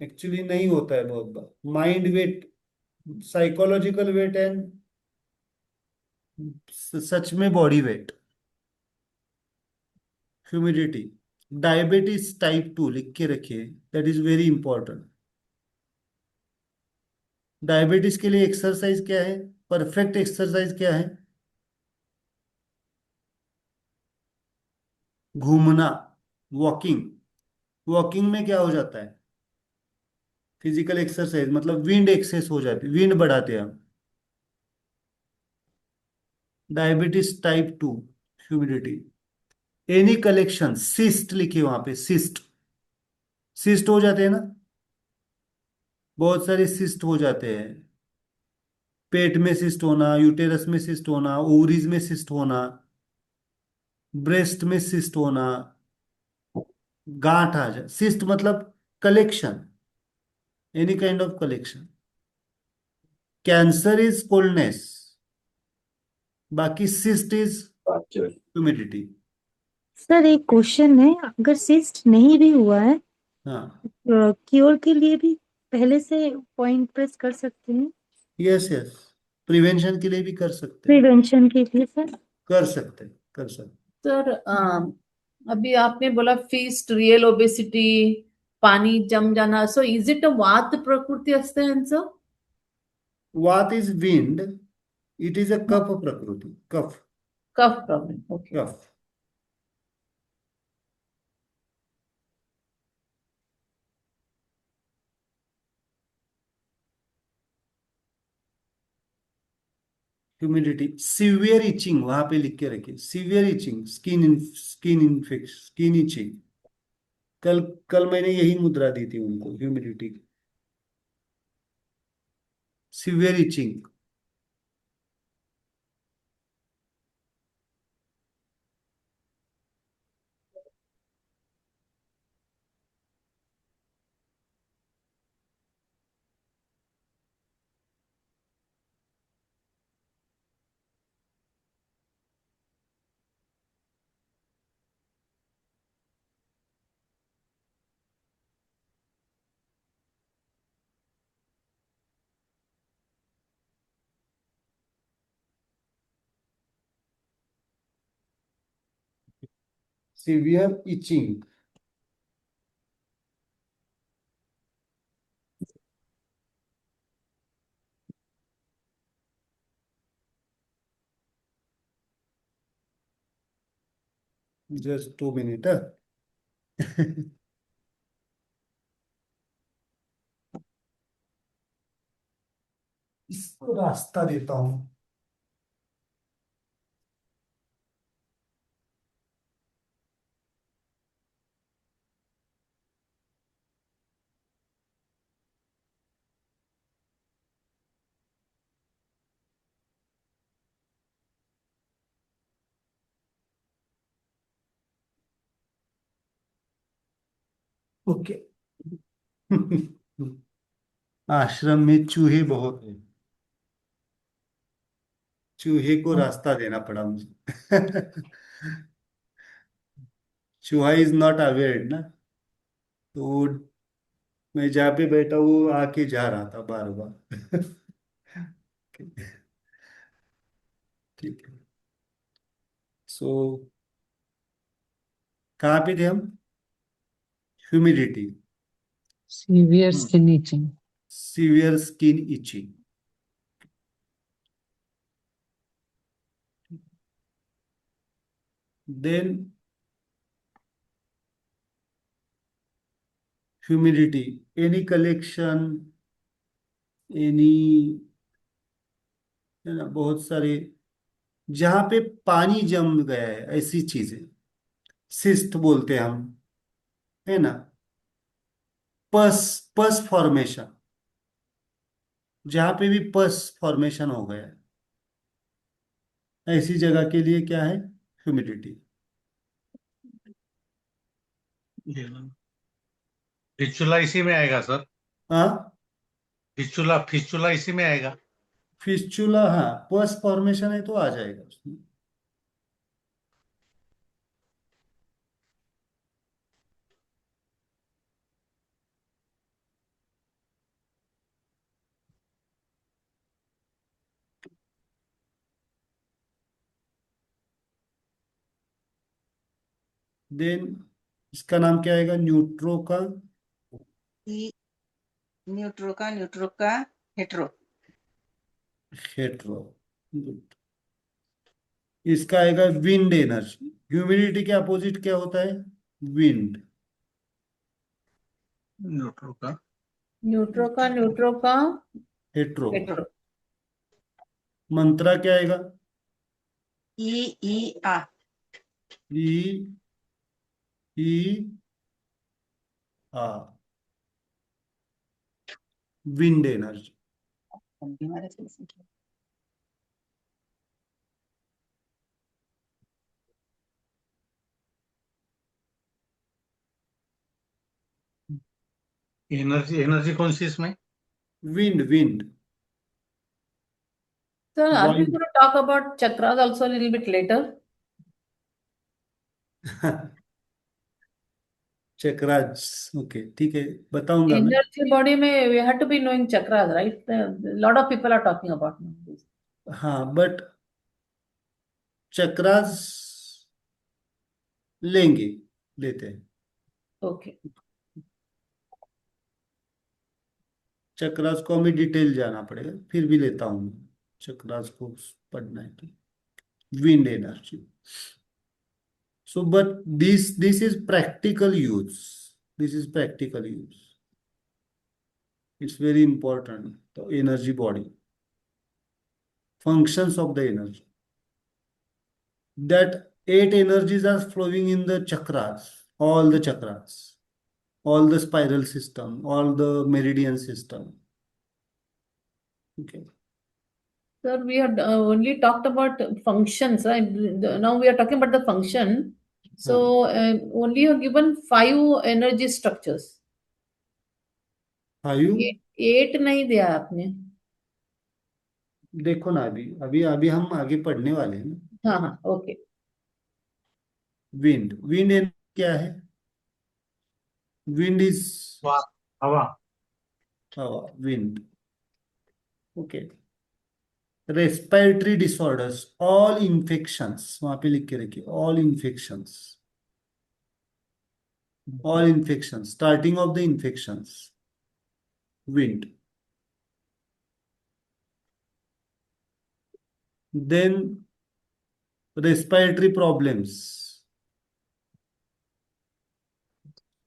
एक्चुअली नहीं होता है बहुत बार। Mind weight, psychological weight and सच में body weight. Humidity. Diabetes type 2 लिख के रखिए, that is very important. Diabetes के लिए एक्सरसाइज क्या है, परफेक्ट एक्सरसाइज क्या है? घूमना, वॉकिंग। वॉकिंग में क्या हो जाता है, फिजिकल एक्सरसाइज मतलब विंड एक्सेस हो जाती है, विंड बढ़ाते हैं हम। Diabetes type 2, humidity. Any collection, cyst लिखिए वहां पे, सिस्ट, सिस्ट हो जाते हैं ना, बहुत सारे सिस्ट हो जाते हैं। पेट में सिस्ट होना, यूटेरस में सिस्ट होना, ओवरीज में सिस्ट होना, ब्रेस्ट में सिस्ट होना, गांठ आ जाए। सिस्ट मतलब collection, any kind of collection. Cancer is coldness, बाकी सिस्ट इज ह्यूमिडिटी। सर एक क्वेश्चन है, अगर सिस्ट नहीं भी हुआ है हाँ, क्योर के लिए भी पहले से पॉइंट प्रेस कर सकते हैं यस यस, प्रिवेंशन के लिए भी कर सकते हैं, प्रिवेंशन के लिए सर। कर सकते हैं, कर सकते सर अभी आपने बोला फीस्ट रियल ओबेसिटी पानी जम जाना, सो इज इट अ वात प्रकृती असते यांचं? Vata is wind, it is a kapha prakriti, kapha, kapha problem, okay. Kapha. Humidity, severe itching वहां पे लिख के रखिए, severe itching, skin infection, skin itching. कल कल मैंने यही मुद्रा दी थी उनको, ह्यूमिडिटी की. Severe itching. Severe itching. Just 2 minute. इसको रास्ता देता हूं. ओके. आश्रम में चूहे बहुत हैं, चूहे को रास्ता देना पड़ा मुझे. चूहा इज नॉट अवेयर ना, तो मैं जहाँ पे बैठा वो आके जा रहा था बार बार. ठीक है. सो कहाँ पे थे हम? Humidity, severe skin itching. Severe skin itching. Then humidity, any collection, any, है ना, बहुत सारे जहां पे पानी जम गया है ऐसी चीजें, सिस्ट बोलते हैं हम, है ना. पस, पस फॉर्मेशन, जहां पे भी पस फॉर्मेशन हो गया है ऐसी जगह के लिए क्या है? ह्यूमिडिटी. फिस्चुला इसी में आएगा सर? हाँ, फिस्चुला फिस्चुला इसी में आएगा? फिस्चुला, हाँ, पस फॉर्मेशन है तो आ जाएगा उसमें. देन इसका नाम क्या आएगा? न्यूट्रो का, न्यूट्रो का हेट्रो. हेट्रो. गुड. इसका आएगा विंड एनर्जी. ह्यूमिडिटी के अपोजिट क्या होता है? विंड. न्यूट्रो का न्यूट्रो का हेट्रो. हेट्रो. मंत्रा क्या आएगा? ई ई आ. ई, ई, आ. Wind energy. एनर्जी, एनर्जी कौन सी इसमें? Wind, wind. Sir, are we वायु. going to talk about chakras also a little bit later? Chakras, okay ठीक है, बताऊंगा मैं। एनर्जी बॉडी में we have to be knowing chakras, right? Lot of people are talking about this. हाँ but chakras लेंगे, लेते हैं। ओके. चक्रास को हमें डिटेल जाना पड़ेगा, फिर भी लेता हूँ मैं। चक्रास को पढ़ना है तो wind energy. So, but this is practical use. This is practical use. It's very important. The energy body, functions of the energy. That 8 energies are flowing in the chakras, all the spiral system, all the meridian system. Okay. Sir, we had only talked about functions, right? Now we are talking about the function. So only you have given 5 energy structures. 5, 8 नहीं दिया आपने. देखो ना, अभी अभी अभी हम आगे पढ़ने वाले हैं ना। हाँ हाँ, ओके. विंड, विंड क्या है? विंड इज वाह, हवा। Wind, okay. Respiratory disorders, all infections, वहां पे लिख के रखिए, all infections, starting of the infections, wind. Then respiratory problems,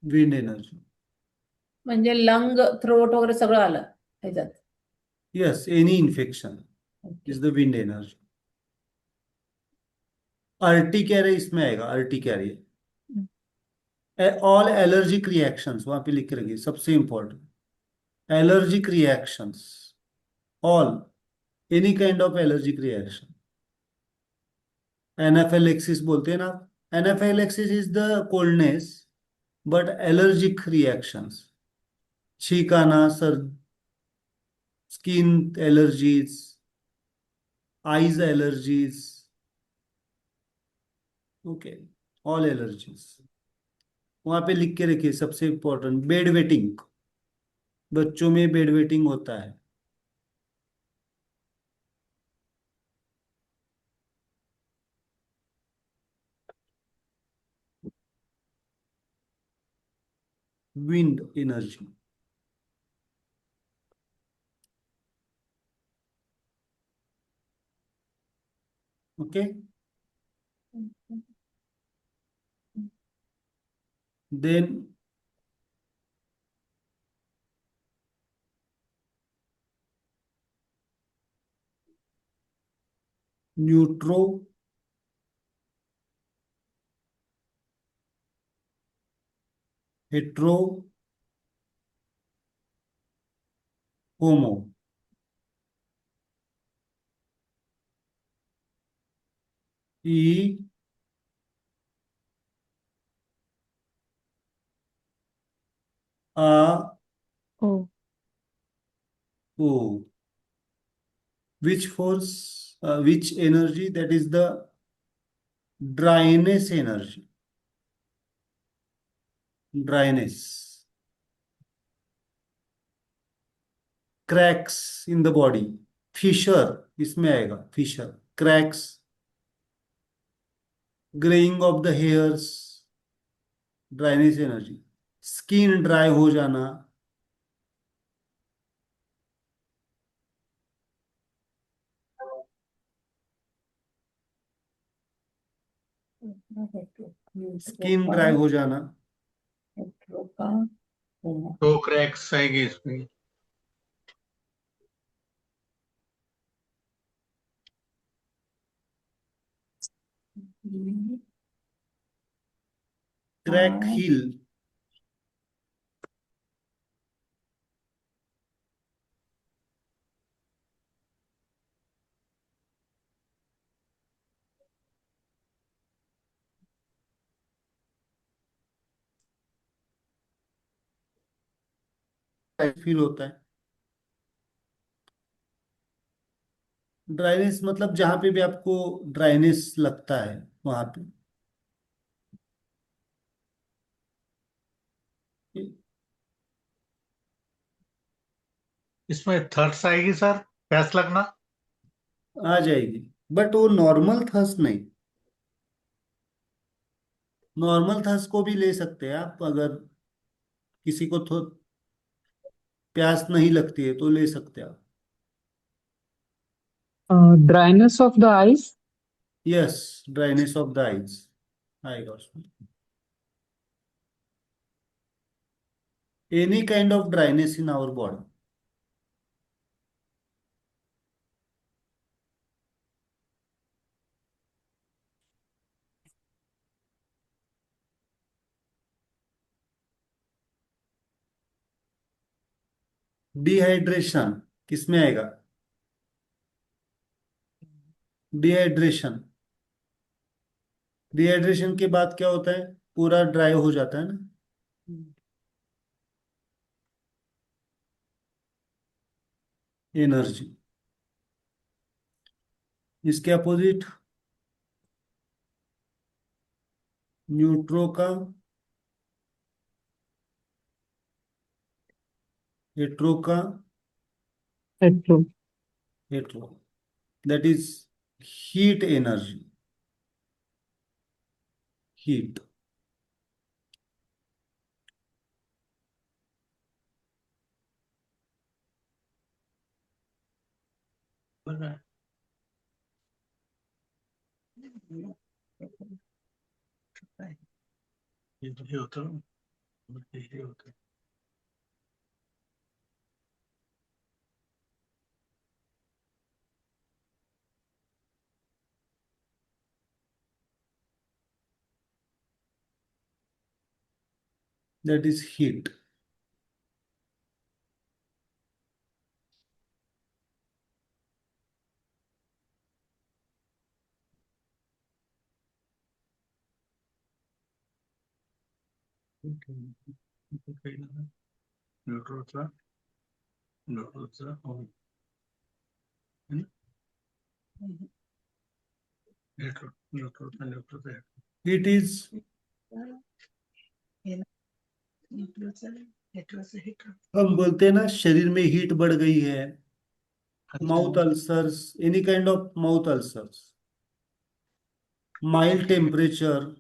wind energy. म्हणजे लंग, थ्रोट वगैरे सगळं आलं ह्याच्यात. Yes, any infection is the wind energy. Urticaria इसमें आएगा, अर्टिकेरिया। ऑल एलर्जिक रिएक्शंस, वहां पे लिख के रखिए, सबसे important. Allergic reactions, all, any kind of allergic reaction. Anaphylaxis बोलते हैं ना। Anaphylaxis is the coldness, but allergic reactions, छींक आना, sir, skin allergies, eyes allergies, okay, all allergies. वहां पे लिख के रखिए, सबसे इंपॉर्टेंट, बेड वेटिंग, बच्चों में बेड वेटिंग होता है। Wind energy, okay. Then neutro, hetero, homo. ई, आ, ओ ओ। Which force, which energy? That is the dryness energy. Dryness. Cracks in the body. Fissure, इसमें आएगा, fissure. Cracks. Graying of the hairs. Dryness energy. Skin dry हो जाना. Skin dry हो जाना. हेट्रो का होमो. दो क्रैक्स आएगी इसमें। Crack heel. फील होता है। ड्राइनेस मतलब जहां पे भी आपको ड्राइनेस लगता है, वहां पे। इसमें थर्ड्स आएगी सर, प्यास लगना। आ जाएगी, बट वो नॉर्मल थर्स्ट नहीं। नॉर्मल थर्स्ट को भी ले सकते हैं आप, अगर किसी को तो प्यास नहीं लगती है तो ले सकते हैं आप। Dryness of the eyes. Yes, dryness of the eyes आएगा उसमें। Any kind of dryness in our body. Dehydration किसमें आएगा? डिहाइड्रेशन, डिहाइड्रेशन के बाद क्या होता है? पूरा ड्राई हो जाता है ना। एनर्जी, इसके अपोजिट न्यूट्रो का, हेट्रो का, hetero. Hetero, that is heat energy. Heat, ये होता है, ये होता है। That is heat. न्यूट्रोचा, न्यूट्रोचा है ना? न्यूट्रो, न्यूट्रोचा, न्यूट्रोचा हीट इज, हम बोलते हैं ना शरीर में हीट बढ़ गई है, mouth ulcers, any kind of mouth ulcers, mild temperature,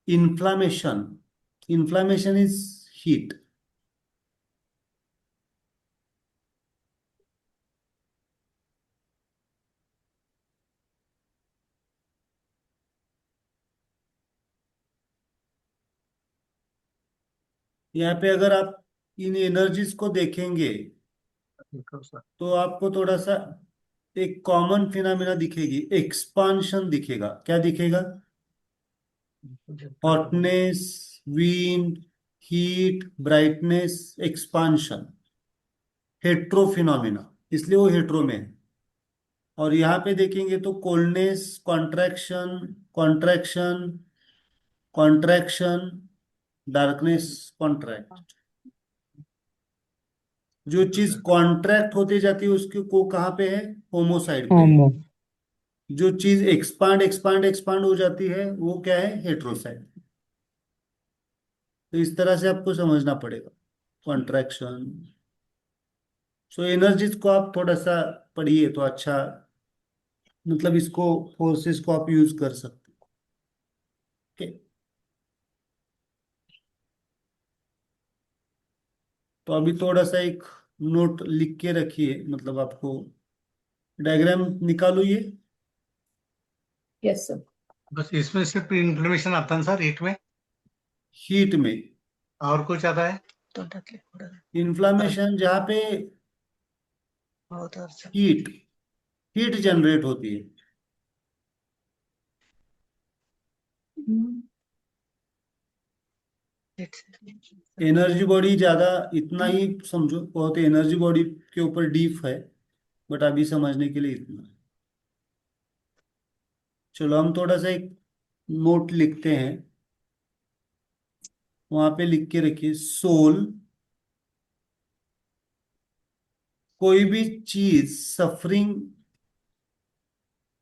inflammation. Inflammation is heat. यहाँ पे अगर आप इन एनर्जीज को देखेंगे तो आपको थोड़ा सा एक कॉमन फिनोमेना दिखेगी, एक्सपांशन दिखेगा। क्या दिखेगा? Hotness, wind, heat, brightness, expansion, hetero phenomena, इसलिए वो हेट्रो में है। और यहाँ पे देखेंगे तो coldness, contraction, contraction, contraction, darkness, contract. जो चीज कॉन्ट्रैक्ट होती जाती है उसकी को कहाँ पे है? होमो साइड पे। होमो। जो चीज एक्सपांड एक्सपांड एक्सपांड हो जाती है वो क्या है? Hetero side. तो इस तरह से आपको समझना पड़ेगा कॉन्ट्रैक्शन। सो एनर्जीज को आप थोड़ा सा पढ़िए तो अच्छा, मतलब इसको, फोर्सेस को आप यूज कर सकते हो। ओके, तो अभी थोड़ा सा एक नोट लिख के रखिए, मतलब आपको डायग्राम निकालो ये। Yes, sir. बस इसमें सिर्फ इन्फ्लेमेशन आता है सर हीट में, हीट में और कुछ आता है? इन्फ्लामेशन, जहाँ पे हीट हीट जनरेट होती है। एनर्जी बॉडी ज्यादा इतना ही समझो, बहुत एनर्जी बॉडी के ऊपर डीप है, बट अभी समझने के लिए इतना है। चलो हम थोड़ा सा एक नोट लिखते हैं, वहां पे लिख के रखिए सोल। कोई भी चीज सफरिंग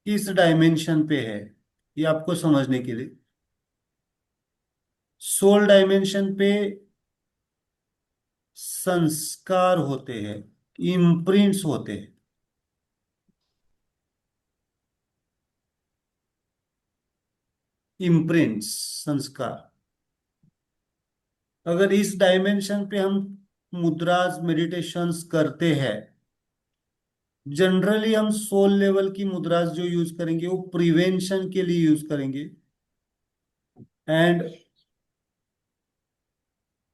किस डायमेंशन पे है, ये आपको समझने के लिए सोल डायमेंशन पे संस्कार होते हैं, इम्प्रिंट्स होते हैं। इम्प्रिंट्स, संस्कार। अगर इस डायमेंशन पे हम मुद्रास मेडिटेशंस करते हैं, जनरली हम सोल लेवल की मुद्रास जो यूज करेंगे वो प्रिवेंशन के लिए यूज करेंगे एंड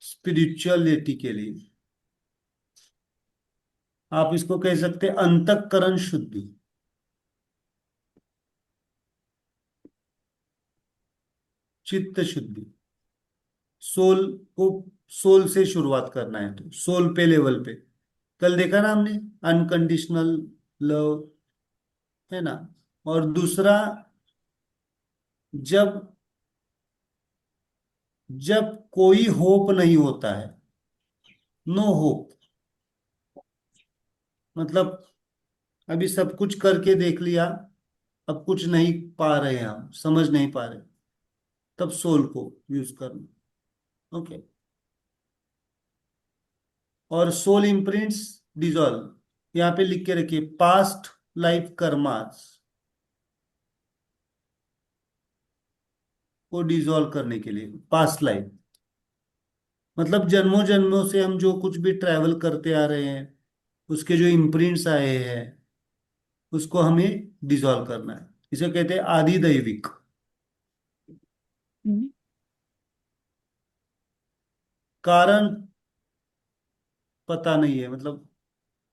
स्पिरिचुअलिटी के लिए। आप इसको कह सकते हैं अंतःकरण शुद्धि। चित्त शुद्धि। सोल को, सोल से शुरुआत करना है तो सोल पे लेवल पे कल देखा ना हमने, अनकंडीशनल लव, है ना। और दूसरा, जब जब कोई होप नहीं होता है, नो होप, मतलब अभी सब कुछ करके देख लिया, अब कुछ नहीं पा रहे हैं, हम समझ नहीं पा रहे, तब सोल को यूज करना। ओके। और सोल इम्प्रिंट्स डिजॉल्व, यहाँ पे लिख के रखिए पास्ट लाइफ कर्मास को डिजॉल्व करने के लिए। पास्ट लाइफ मतलब जन्मों जन्मों से हम जो कुछ भी ट्रैवल करते आ रहे हैं, उसके जो इम्प्रिंट्स आए हैं, उसको हमें डिजॉल्व करना है। इसे कहते हैं आदि दैविक। हम्म, कारण पता नहीं है, मतलब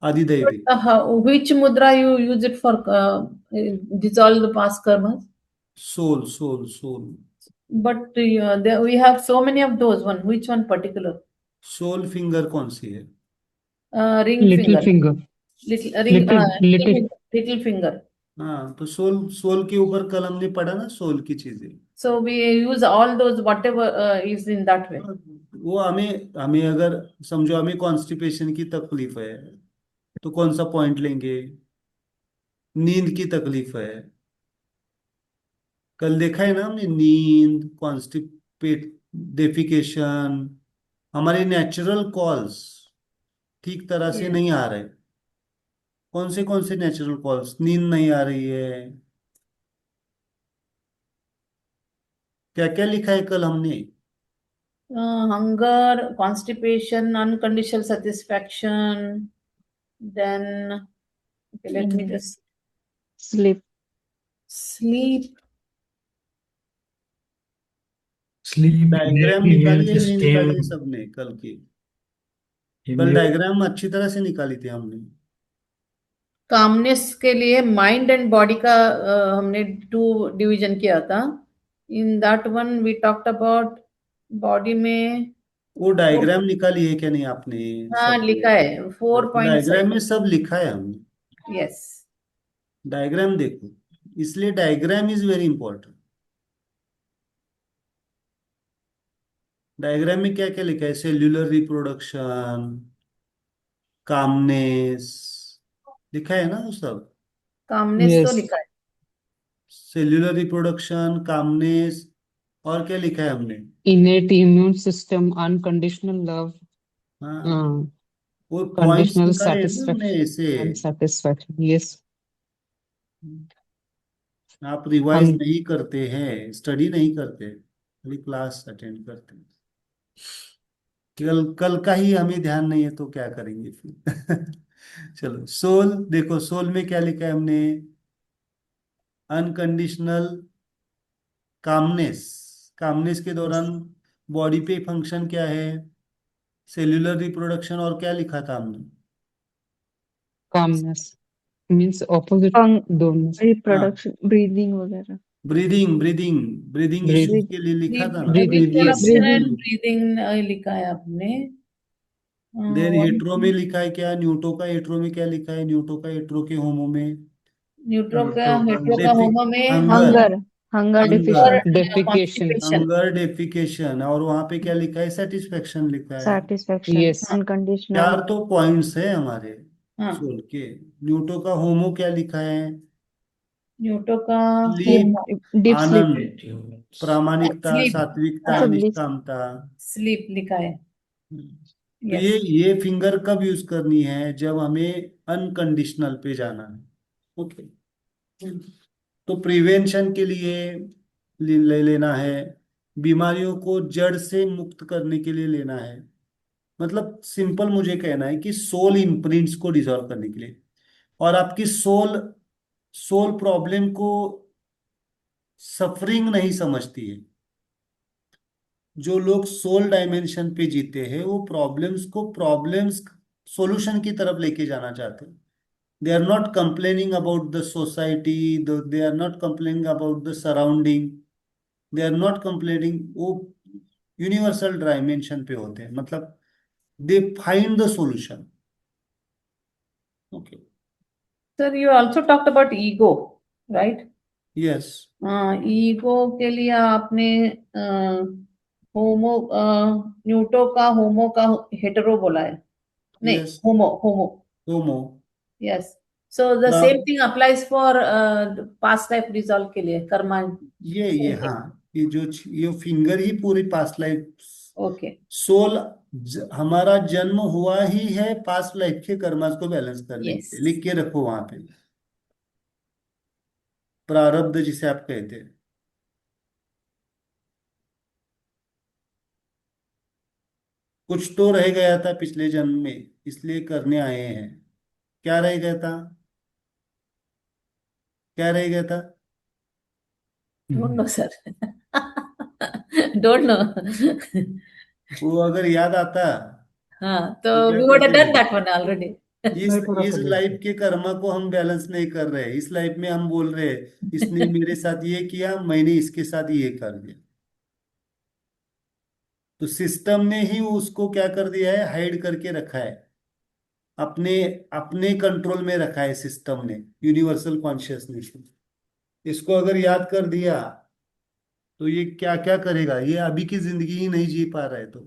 आदि But दैविक। which mudra you use it for dissolve the past karmas? Soul soul soul. But we have so many of those. One, which one particular? Soul finger कौन सी है? Ring Little finger. finger. Little ring. Little. Little finger. हाँ, तो soul, soul के ऊपर कल हमने पढ़ा ना सोल की चीजें। So we use all those whatever is in that way. वो हमें हमें अगर समझो हमें कॉन्स्टिपेशन की तकलीफ है, तो कौन सा पॉइंट लेंगे? नींद की तकलीफ है, कल देखा है ना हमने, नींद, कॉन्स्टिपेट, डेफिकेशन, हमारे नेचुरल कॉल्स ठीक तरह से Yes. नहीं आ रहे। कौन से नेचुरल कॉल्स? नींद नहीं आ रही है। क्या क्या लिखा है कल हमने? Hunger, constipation, unconditional satisfaction. Then, okay, let me just sleep. sleep. Sleep, diagram immediately निकाली है health नहीं निकाली है stem, सबने कल की? कल immediate, डायग्राम अच्छी तरह से निकाली थी हमने। कामनेस के लिए माइंड एंड बॉडी का हमने 2 डिवीजन किया था। In that one we talked about body में। वो डायग्राम निकाली है क्या नहीं आपने? हाँ, सब लिखा है 4 पॉइंट्स है। डायग्राम में सब लिखा है हमने। यस। डायग्राम देखो, इसलिए diagram is very important. Diagram में क्या क्या लिखा है? सेल्यूलर रिप्रोडक्शन, कामनेस, लिखा है ना वो सब। कामनेस तो Yes. लिखा है। सेल्यूलर रिप्रोडक्शन, कामनेस, और क्या लिखा है हमने? Innate immune system, unconditional love, हाँ, वो पॉइंट्स conditional निकाले हैं ना हमने satisfaction ऐसे। and satisfaction. Yes. आप रिवाइज हम नहीं करते हैं, स्टडी नहीं करते, खाली क्लास अटेंड करते हैं। कल कल का ही हमें ध्यान नहीं है तो क्या करेंगे फिर? चलो, सोल देखो, सोल में क्या लिखा है हमने? Unconditional calmness. कामनेस के दौरान बॉडी पे फंक्शन क्या है? सेल्यूलर रिप्रोडक्शन, और क्या लिखा था हमने? calmness means opposite Fun दोनों. हाँ, reproduction, breathing वगैरह। Breathing breathing breathing Breathe. Issues के लिए लिखा था ना? Breathing, yes. Reproduction and breathing। Breathing लिखा है आपने। देर हेट्रो में लिखा है क्या? न्यूटो का हेट्रो में क्या लिखा है? न्यूटो का हेट्रो के होमो में न्यूट्रो का हेट्रो का डेफिक होमो में hunger, hunger, hunger hunger, deficiency, Defecation. Constipation. Hunger defecation, और वहां पे क्या लिखा है? सेटिस्फेक्शन लिखा है। satisfaction, Yes. unconditional। 4 तो पॉइंट्स है हमारे हाँ, सोल के। न्यूटो का होमो क्या लिखा है? न्यूटो का स्लीप, डीप स्लीप। आनंद, प्रामाणिकता, स्लीप, सात्विकता, अच्छा, sleep। निष्कामता। स्लीप लिखा है। तो यस, ये फिंगर कब यूज करनी है? जब हमें अनकंडीशनल पे जाना है। ओके, तो प्रिवेंशन के लिए ले लेना है, बीमारियों को जड़ से मुक्त करने के लिए लेना है। मतलब सिंपल मुझे कहना है कि सोल इम्प्रिंट्स को डिसॉल्व करने के लिए, और आपकी सोल सोल प्रॉब्लम को सफरिंग नहीं समझती है। जो लोग सोल डायमेंशन पे जीते हैं वो प्रॉब्लम्स सॉल्यूशन की तरफ लेके जाना चाहते हैं। They are not complaining about the society, they are not complaining about the surrounding, they are not complaining. वो यूनिवर्सल डायमेंशन पे होते हैं, मतलब they find the solution. Okay, sir you also talked about ego, right? Yes, ego के लिए आपने होमो, न्यूटो का homo का हेटेरो बोला है, नहीं yes, homo, homo. Homo. Yes, so the same thing applies for past life resolve के लिए, कर्मा। ये हाँ, ये फिंगर ही पूरी पास्ट लाइफ ओके, सोल, हमारा जन्म हुआ ही है पास्ट लाइफ के कर्मास को बैलेंस करने के यस। लिए। लिख के रखो वहां पे, प्रारब्ध जिसे आप कहते हैं। कुछ तो रह गया था पिछले जन्म में, इसलिए करने आए हैं। क्या रह गया था? क्या रह गया था? Don't know sir, don't know. वो अगर याद आता हाँ, तो तो क्या वी वुड हैव करते? Done that one already. इस नहीं पूरा इस कर लाइफ लेते। के कर्मा को हम बैलेंस नहीं कर रहे। इस लाइफ में हम बोल रहे हैं इसने मेरे साथ ये किया, मैंने इसके साथ ये कर दिया। तो सिस्टम ने ही उसको क्या कर दिया है, हाइड करके रखा है, अपने अपने कंट्रोल में रखा है सिस्टम ने, यूनिवर्सल कॉन्शियसनेस ने। इसको अगर याद कर दिया तो ये क्या क्या करेगा, ये अभी की जिंदगी ही नहीं जी पा रहा है, तो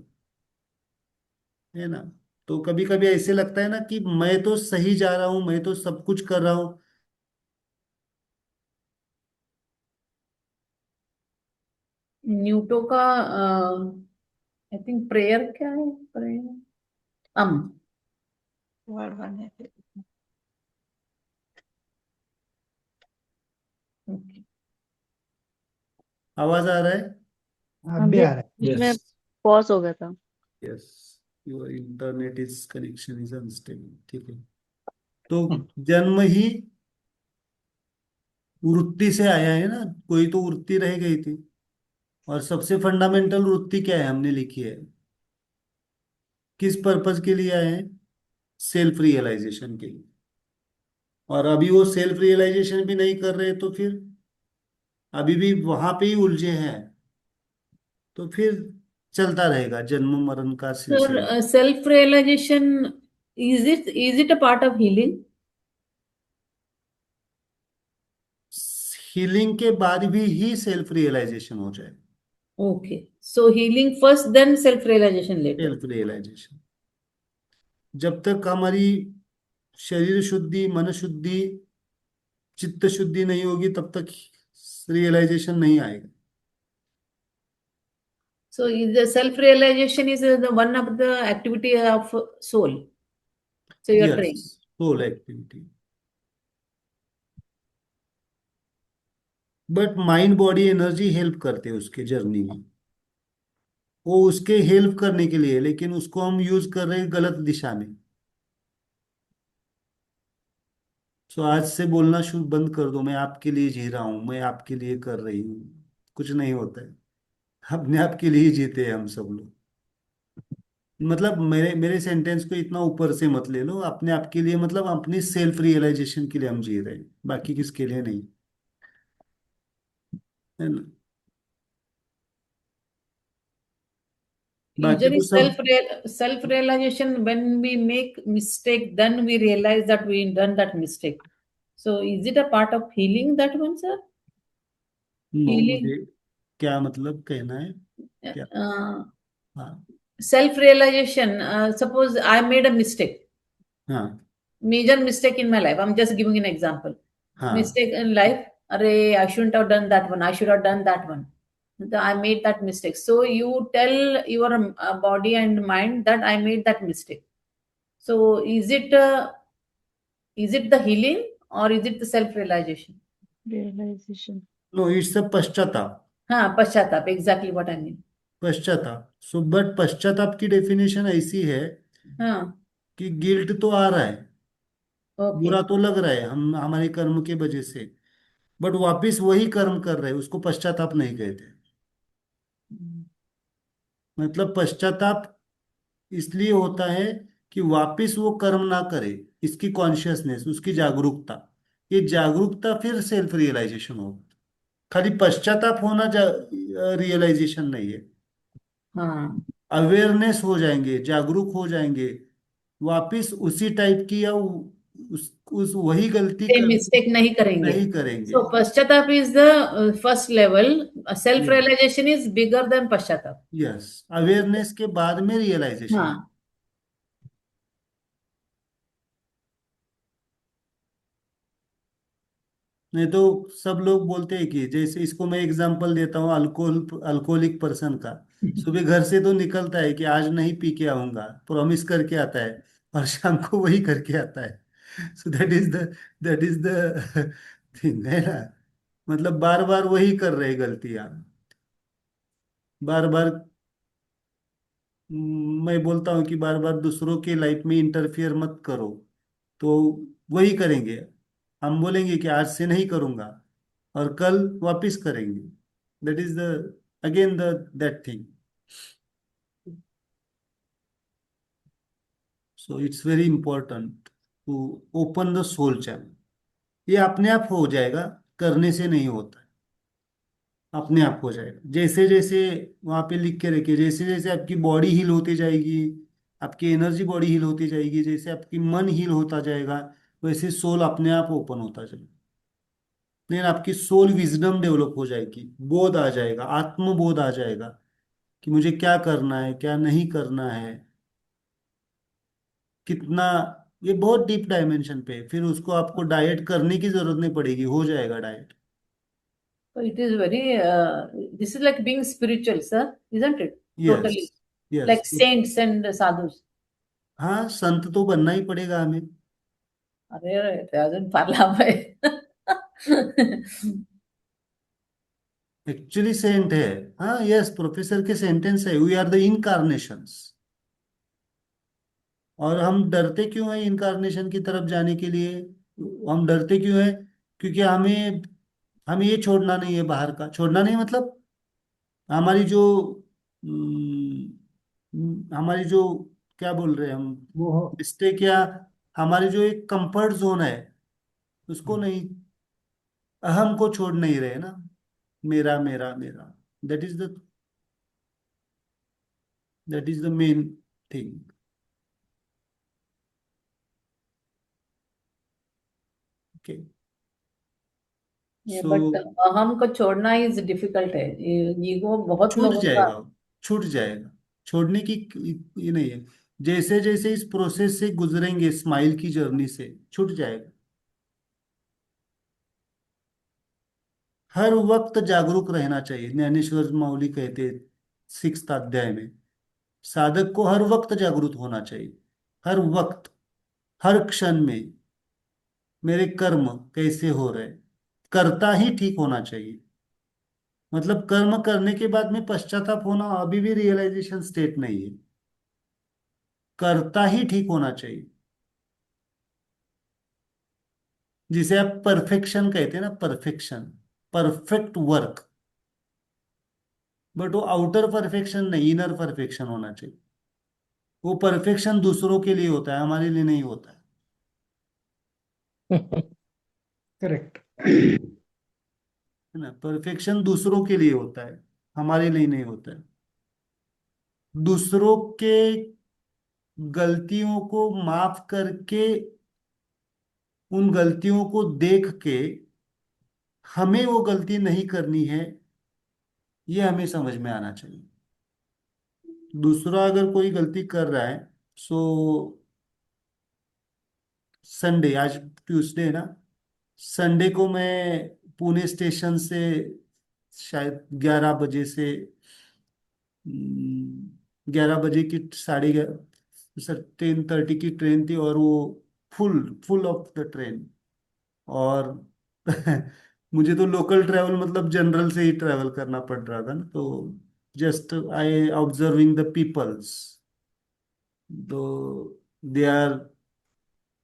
है ना। तो कभी कभी ऐसे लगता है ना कि मैं तो सही जा रहा हूं, मैं तो सब कुछ कर रहा हूं। न्यूटो का आई थिंक प्रेयर क्या है, प्रेयर अम वर्ड वन है। okay. आवाज आ रहा है? अब भी अभी आ रहा है। बीच में Yes. पॉज हो गया था। Yes, your internet is connection is unstable. ठीक है, तो जन्म ही वृत्ति से आया है ना, कोई तो वृत्ति रह गई थी। और सबसे फंडामेंटल वृत्ति क्या है, हमने लिखी है। किस पर्पज के लिए आए हैं? सेल्फ रियलाइजेशन के लिए। और अभी वो सेल्फ रियलाइजेशन भी नहीं कर रहे, तो फिर अभी भी वहां पे ही उलझे हैं। तो फिर चलता रहेगा जन्म मरण का सिलसिला। Sir, self-realization, is it a part of healing? Healing के बाद भी ही सेल्फ रियलाइजेशन हो जाए। Okay. So healing first, then self-realization later. Self realization, जब तक हमारी शरीर शुद्धि, मन शुद्धि, चित्त शुद्धि नहीं होगी तब तक रियलाइजेशन नहीं आएगा। So the self-realization is the one of the activity of soul. So you are yes, trying. Soul activity. But mind body energy help करते हैं उसके जर्नी में। वो उसके हेल्प करने के लिए, लेकिन उसको हम यूज कर रहे हैं गलत दिशा में। सो आज से बोलना शुरू बंद कर दो, मैं आपके लिए जी रहा हूं, मैं आपके लिए कर रही हूँ। कुछ नहीं होता है, अपने आप के लिए जीते हैं हम सब लोग। मतलब मेरे मेरे सेंटेंस को इतना ऊपर से मत ले लो। अपने आप के लिए मतलब अपनी सेल्फ रियलाइजेशन के लिए हम जी रहे हैं, बाकी किसके लिए नहीं, है ना। बाकी Usually तो सब self-realization, when we make mistake, then we realize that we done that mistake. So is it a part of healing, that one, sir? No, Healing, मुझे क्या मतलब कहना है? क्या? uh, हाँ, self-realization. Suppose I made a mistake, हाँ, major mistake in my life. I'm just giving an example. हाँ, Mistake in life. Array, I shouldn't have done that one. I should have done that one. I made that mistake. So you tell your body and mind that I made that mistake. So is it the healing or is it the self-realization? Realization. No, it's a पश्चाताप. हाँ, पश्चाताप, exactly what I mean. पश्चाताप. So but पश्चाताप की definition ऐसी है हाँ, कि गिल्ट तो आ रहा है, okay. बुरा तो लग रहा है हम हमारे कर्म के वजह से, बट वापिस वही कर्म कर रहे हैं, उसको पश्चाताप नहीं कहते. मतलब पश्चाताप इसलिए होता है कि वापिस वो कर्म ना करे, इसकी कॉन्शियसनेस, उसकी जागरूकता. ये जागरूकता फिर सेल्फ रियलाइजेशन होगा. खाली पश्चाताप होना रियलाइजेशन नहीं है. हाँ, अवेयरनेस हो जाएंगे, जागरूक हो जाएंगे, वापिस उसी टाइप की या उस वही गलती same कर mistake नहीं करेंगे. नहीं करेंगे. So पश्चाताप is the first level. Yes. Self-realization is bigger than पश्चाताप. यस, अवेयरनेस के बाद में रियलाइजेशन. हाँ, नहीं तो सब लोग बोलते हैं कि, जैसे इसको मैं एग्जांपल देता हूँ अल्कोहलिक पर्सन का. सुबह घर से तो निकलता है कि आज नहीं पी के आऊंगा, प्रॉमिस करके आता है, और शाम को वही करके आता है. सो दैट इज द थिंग है ना. मतलब बार बार वही कर रहे गलतियां, बार बार. मैं बोलता हूँ कि बार बार दूसरों के लाइफ में इंटरफियर मत करो, तो वही करेंगे. हम बोलेंगे कि आज से नहीं करूंगा, और कल वापिस करेंगे. That is the again the that thing. So it's very important to open the soul channel. ये अपने आप हो जाएगा, करने से नहीं होता है, अपने आप हो जाएगा. जैसे जैसे वहां पे लिख के रखिए, जैसे जैसे आपकी बॉडी हील होती जाएगी, आपकी एनर्जी बॉडी हील होती जाएगी, जैसे आपकी मन हील होता जाएगा, वैसे सोल अपने आप ओपन होता जाएगा. लेकिन आपकी सोल विजडम डेवलप हो जाएगी, बोध आ जाएगा, आत्मबोध आ जाएगा कि मुझे क्या करना है, क्या नहीं करना है, कितना. ये बहुत डीप डायमेंशन पे है. फिर उसको आपको डाइट करने की जरूरत नहीं पड़ेगी, हो जाएगा diet. so it is very, this is like being spiritual, sir, isn't it? Yes. Totally. Yes. Like saints and sadhus. हाँ, संत तो बनना ही पड़ेगा हमें. अरे अरे, ते अजून फार लांब आहे. एक्चुअली सेंट है. हाँ, यस, प्रोफेसर के सेंटेंस है, वी आर द इनकारनेशंस. और हम डरते क्यों हैं इनकारनेशन की तरफ जाने के लिए? हम डरते क्यों हैं? क्योंकि हमें हमें ये छोड़ना नहीं है, बाहर का छोड़ना नहीं, मतलब हमारी जो हमारी जो, क्या बोल रहे हैं हम, वो मिस्टेक, या हमारी जो एक कंफर्ट जोन है, उसको नहीं, अहम को छोड़ नहीं रहे ना. मेरा मेरा मेरा, that is the that is the main thing. Okay. So but अहम को छोड़ना इज डिफिकल्ट है. ईगो बहुत छूट लोगों का. जाएगा, छूट जाएगा. छोड़ने की ये नहीं है. जैसे जैसे इस प्रोसेस से गुजरेंगे, स्माइल की जर्नी से, छूट जाएगा. हर वक्त जागरूक रहना चाहिए. ज्ञानेश्वर माऊली कहते हैं 6th अध्याय में, साधक को हर वक्त जागरूक होना चाहिए. हर वक्त, हर क्षण में मेरे कर्म कैसे हो रहे, करता ही ठीक होना चाहिए. मतलब कर्म करने के बाद में पश्चाताप होना अभी भी रियलाइजेशन स्टेट नहीं है. करता ही ठीक होना चाहिए, जिसे आप परफेक्शन कहते हैं ना, परफेक्शन, परफेक्ट वर्क. बट वो आउटर परफेक्शन नहीं, इनर परफेक्शन होना चाहिए. वो परफेक्शन दूसरों के लिए होता है, हमारे लिए नहीं होता है. करेक्ट. है ना. परफेक्शन दूसरों के लिए होता है, हमारे लिए नहीं होता है. दूसरों के गलतियों को माफ करके, उन गलतियों को देख के हमें वो गलती नहीं करनी है, ये हमें समझ में आना चाहिए. दूसरा अगर कोई गलती कर रहा है, सो संडे, आज ट्यूसडे है ना, संडे को मैं पुणे स्टेशन से शायद 11 बजे से 11 बजे की 11:30 10:30 की ट्रेन थी, और वो full full of the train. और मुझे तो लोकल ट्रैवल मतलब जनरल से ही ट्रैवल करना पड़ रहा था ना, तो just I observing the peoples, तो दे आर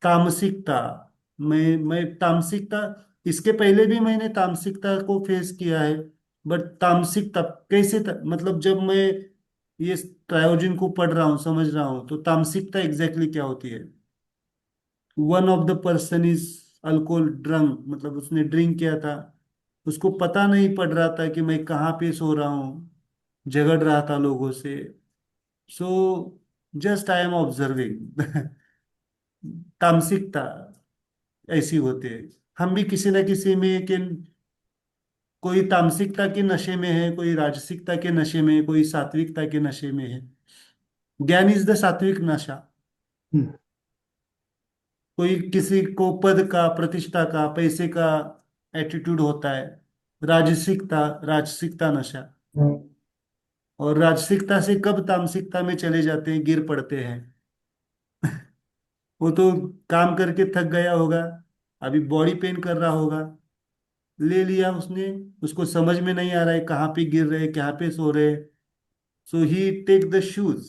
तामसिकता। मैं तामसिकता, इसके पहले भी मैंने तामसिकता को फेस किया है, बट तामसिकता कैसे मतलब जब मैं ये ट्रायोजन को पढ़ रहा हूँ, समझ रहा हूँ, तो तामसिकता एग्जैक्टली क्या होती है? One of the person is alcohol drunk, मतलब उसने ड्रिंक किया था, उसको पता नहीं पड़ रहा था कि मैं कहाँ पे सो रहा हूँ, झगड़ रहा था लोगों से। So just I am observing. तामसिकता ऐसी होती है। हम भी किसी न किसी में कि कोई तामसिकता के नशे में है, कोई राजसिकता के नशे में है, कोई सात्विकता के नशे में है। ज्ञान इज द सात्विक नशा। हम्म, कोई किसी को पद का, प्रतिष्ठा का, पैसे का एटीट्यूड होता है, राजसिकता, राजसिकता नशा। और राजसिकता से कब तामसिकता में चले जाते हैं, गिर पड़ते हैं। वो तो काम करके थक गया होगा, अभी बॉडी पेन कर रहा होगा, ले लिया उसने, उसको समझ में नहीं आ रहा है कहाँ पे गिर रहे, कहाँ पे सो रहे। सो ही टेक द शूज,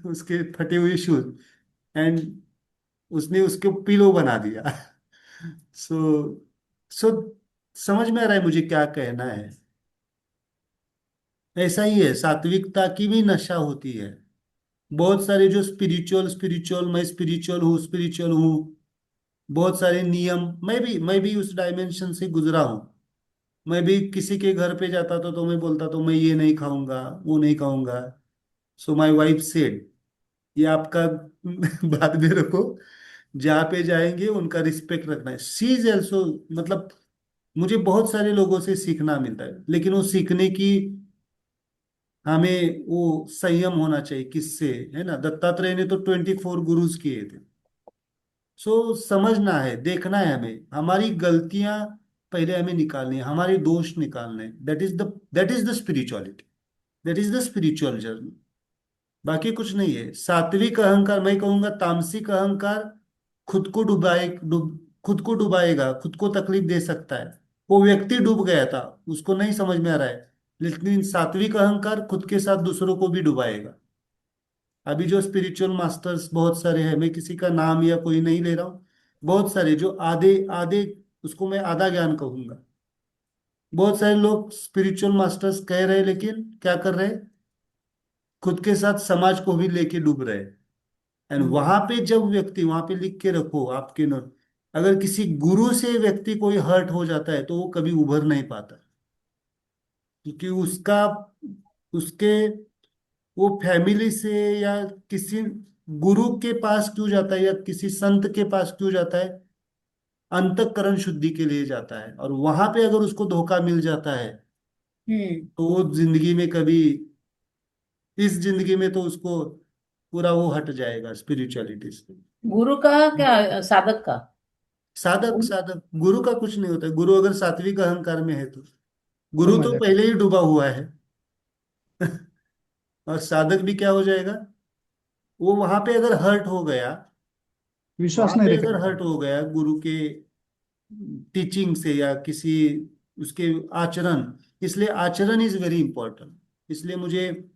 उसके फटे हुए शूज, एंड उसने उसको पिलो बना दिया। सो सो समझ में आ रहा है मुझे क्या कहना है? ऐसा ही है, सात्विकता की भी नशा होती है। बहुत सारे जो स्पिरिचुअल स्पिरिचुअल, मैं स्पिरिचुअल हूँ, स्पिरिचुअल हूँ, बहुत सारे नियम, मैं भी उस डायमेंशन से गुजरा हूँ। मैं भी किसी के घर पे जाता था तो मैं बोलता तो मैं ये नहीं खाऊंगा, वो नहीं खाऊंगा। सो माय वाइफ सेड, ये आपका बाद में रखो, जहाँ पे जाएंगे उनका रिस्पेक्ट रखना है। शी इज ऑल्सो, मतलब मुझे बहुत सारे लोगों से सीखना मिलता है, लेकिन वो सीखने की हमें वो संयम होना चाहिए। किससे? है ना, दत्तात्रेय ने तो 24 गुरुज किए थे। सो समझना है, देखना है, हमें हमारी गलतियां पहले हमें निकालनी है, हमारे दोष निकालने हैं। That is the spirituality, that is the spiritual journey. बाकी कुछ नहीं है। सात्विक अहंकार, मैं कहूंगा तामसिक अहंकार खुद को डुबाएगा, खुद को तकलीफ दे सकता है। वो व्यक्ति डूब गया था, उसको नहीं समझ में आ रहा है, लेकिन सात्विक अहंकार खुद के साथ दूसरों को भी डुबाएगा। अभी जो स्पिरिचुअल मास्टर्स बहुत सारे हैं, मैं किसी का नाम या कोई नहीं ले रहा हूँ, बहुत सारे जो आधे आधे, उसको मैं आधा ज्ञान कहूंगा। बहुत सारे लोग स्पिरिचुअल मास्टर्स कह रहे हैं, लेकिन क्या कर रहे हैं? खुद के साथ समाज को भी लेके डूब रहे हैं। एंड वहां पे जब व्यक्ति, वहां पे लिख के रखो आपके नोट, अगर किसी गुरु से व्यक्ति कोई हर्ट हो जाता है तो वो कभी उभर नहीं पाता, क्योंकि उसका, उसके, वो फैमिली से या किसी गुरु के पास क्यों जाता है या किसी संत के पास क्यों जाता है? अंतःकरण शुद्धि के लिए जाता है। और वहां पे अगर उसको धोखा मिल जाता है हम्म। तो वो जिंदगी में कभी, इस जिंदगी में तो उसको पूरा वो हट जाएगा स्पिरिचुअलिटी से। गुरु का क्या, साधक का? साधक, साधक गुरु का कुछ नहीं होता है। गुरु अगर सात्विक अहंकार में है तो गुरु समझ तो आया। पहले ही डूबा हुआ है। और साधक भी क्या हो जाएगा? वो वहां पे अगर हर्ट हो गया, विश्वास वहां नहीं पे अगर रखेगा। हर्ट हो गया गुरु के टीचिंग से या किसी उसके आचरण, इसलिए आचरण इज वेरी इंपॉर्टेंट। इसलिए मुझे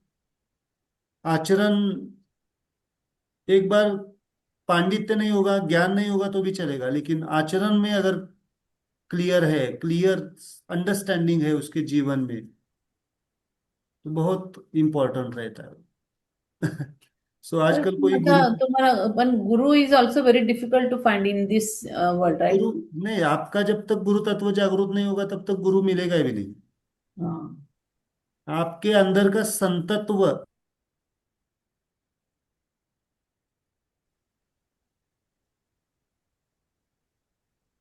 आचरण, एक बार पांडित्य नहीं होगा, ज्ञान नहीं होगा तो भी चलेगा, लेकिन आचरण में अगर क्लियर है, क्लियर अंडरस्टैंडिंग है उसके जीवन में, तो बहुत इंपॉर्टेंट रहता है। सो पर आजकल कोई तुम्हारा गुरु, तुम्हारा one guru is also very difficult to find in this world, right? Guru नहीं, आपका जब तक गुरु तत्व जागरूक नहीं होगा तब तक गुरु मिलेगा ही नहीं। हाँ। आपके अंदर का संतत्व,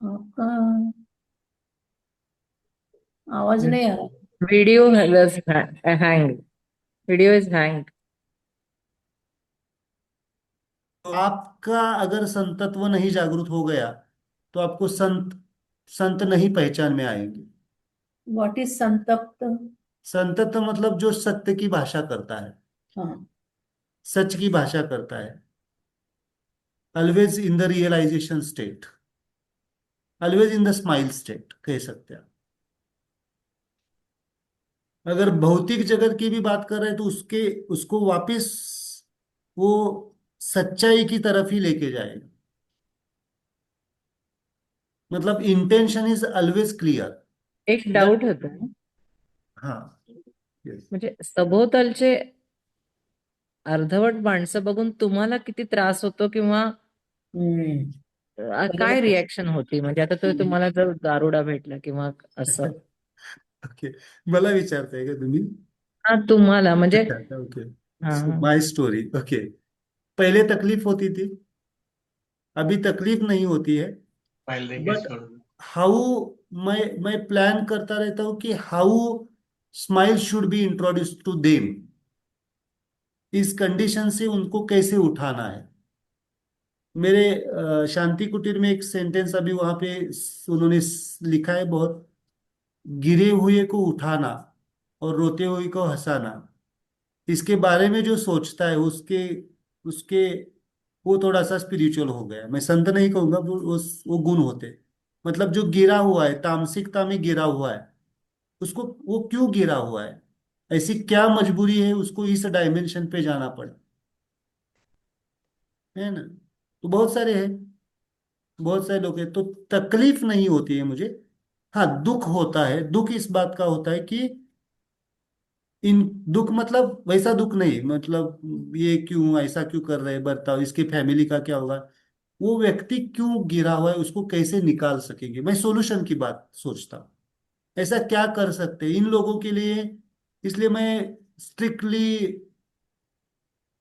आपका आवाज नहीं आ रहा। Video was hanged. Video is hanged. तो आपका अगर संतत्व नहीं जागरूक हो गया तो आपको संत संत नहीं पहचान में आएंगे। व्हाट इज संतप्त? संतत मतलब जो सत्य की भाषा करता है, हाँ, सच की भाषा करता है, always in the realization state, always in the smile state कह सकते हैं। अगर भौतिक जगत की भी बात कर रहे हैं तो उसके उसको वापस वो सच्चाई की तरफ ही लेके जाएगा। मतलब इंटेंशन इज ऑलवेज क्लियर। एक डाऊट होता हाँ, yes. म्हणजे सभोवतालचे अर्धवट माणसं बघून तुम्हाला किती त्रास होतो किंवा काय बरोबर. रिॲक्शन होती म्हणजे आता तो तुम्हाला जर दारुडा भेटला किंवा असं ओके, मला विचारताय का तुम्ही? हा तुम्हाला म्हणजे ओके, हा सो हा माय स्टोरी। ओके, पहले तकलीफ होती थी, अभी तकलीफ नहीं होती है। फाइल देखिए बट छोड़ दो। हाउ मैं प्लान करता रहता हूँ कि how smile should be introduce to them, इस कंडीशन से उनको कैसे उठाना है। मेरे शांति कुटीर में एक सेंटेंस अभी वहां पे उन्होंने लिखा है बहुत, गिरे हुए को उठाना और रोते हुए को हंसाना। इसके बारे में जो सोचता है उसके उसके वो थोड़ा सा स्पिरिचुअल हो गया। मैं संत नहीं कहूंगा, वो गुण होते। मतलब जो गिरा हुआ है, तामसिकता में गिरा हुआ है, उसको वो क्यों गिरा हुआ है, ऐसी क्या मजबूरी है उसको इस डायमेंशन पे जाना पड़ा, है ना। तो बहुत सारे हैं, बहुत सारे लोग हैं, तो तकलीफ नहीं होती है मुझे। हाँ, दुख होता है। दुख इस बात का होता है कि इन दुख मतलब वैसा दुख नहीं, मतलब ये क्यों ऐसा क्यों कर रहे हैं बर्ताव, इसके फैमिली का क्या होगा, वो व्यक्ति क्यों गिरा हुआ है उसको कैसे निकाल सकेंगे, मैं सॉल्यूशन की बात सोचता हूँ। ऐसा क्या कर सकते हैं इन लोगों के लिए। इसलिए मैं स्ट्रिक्टली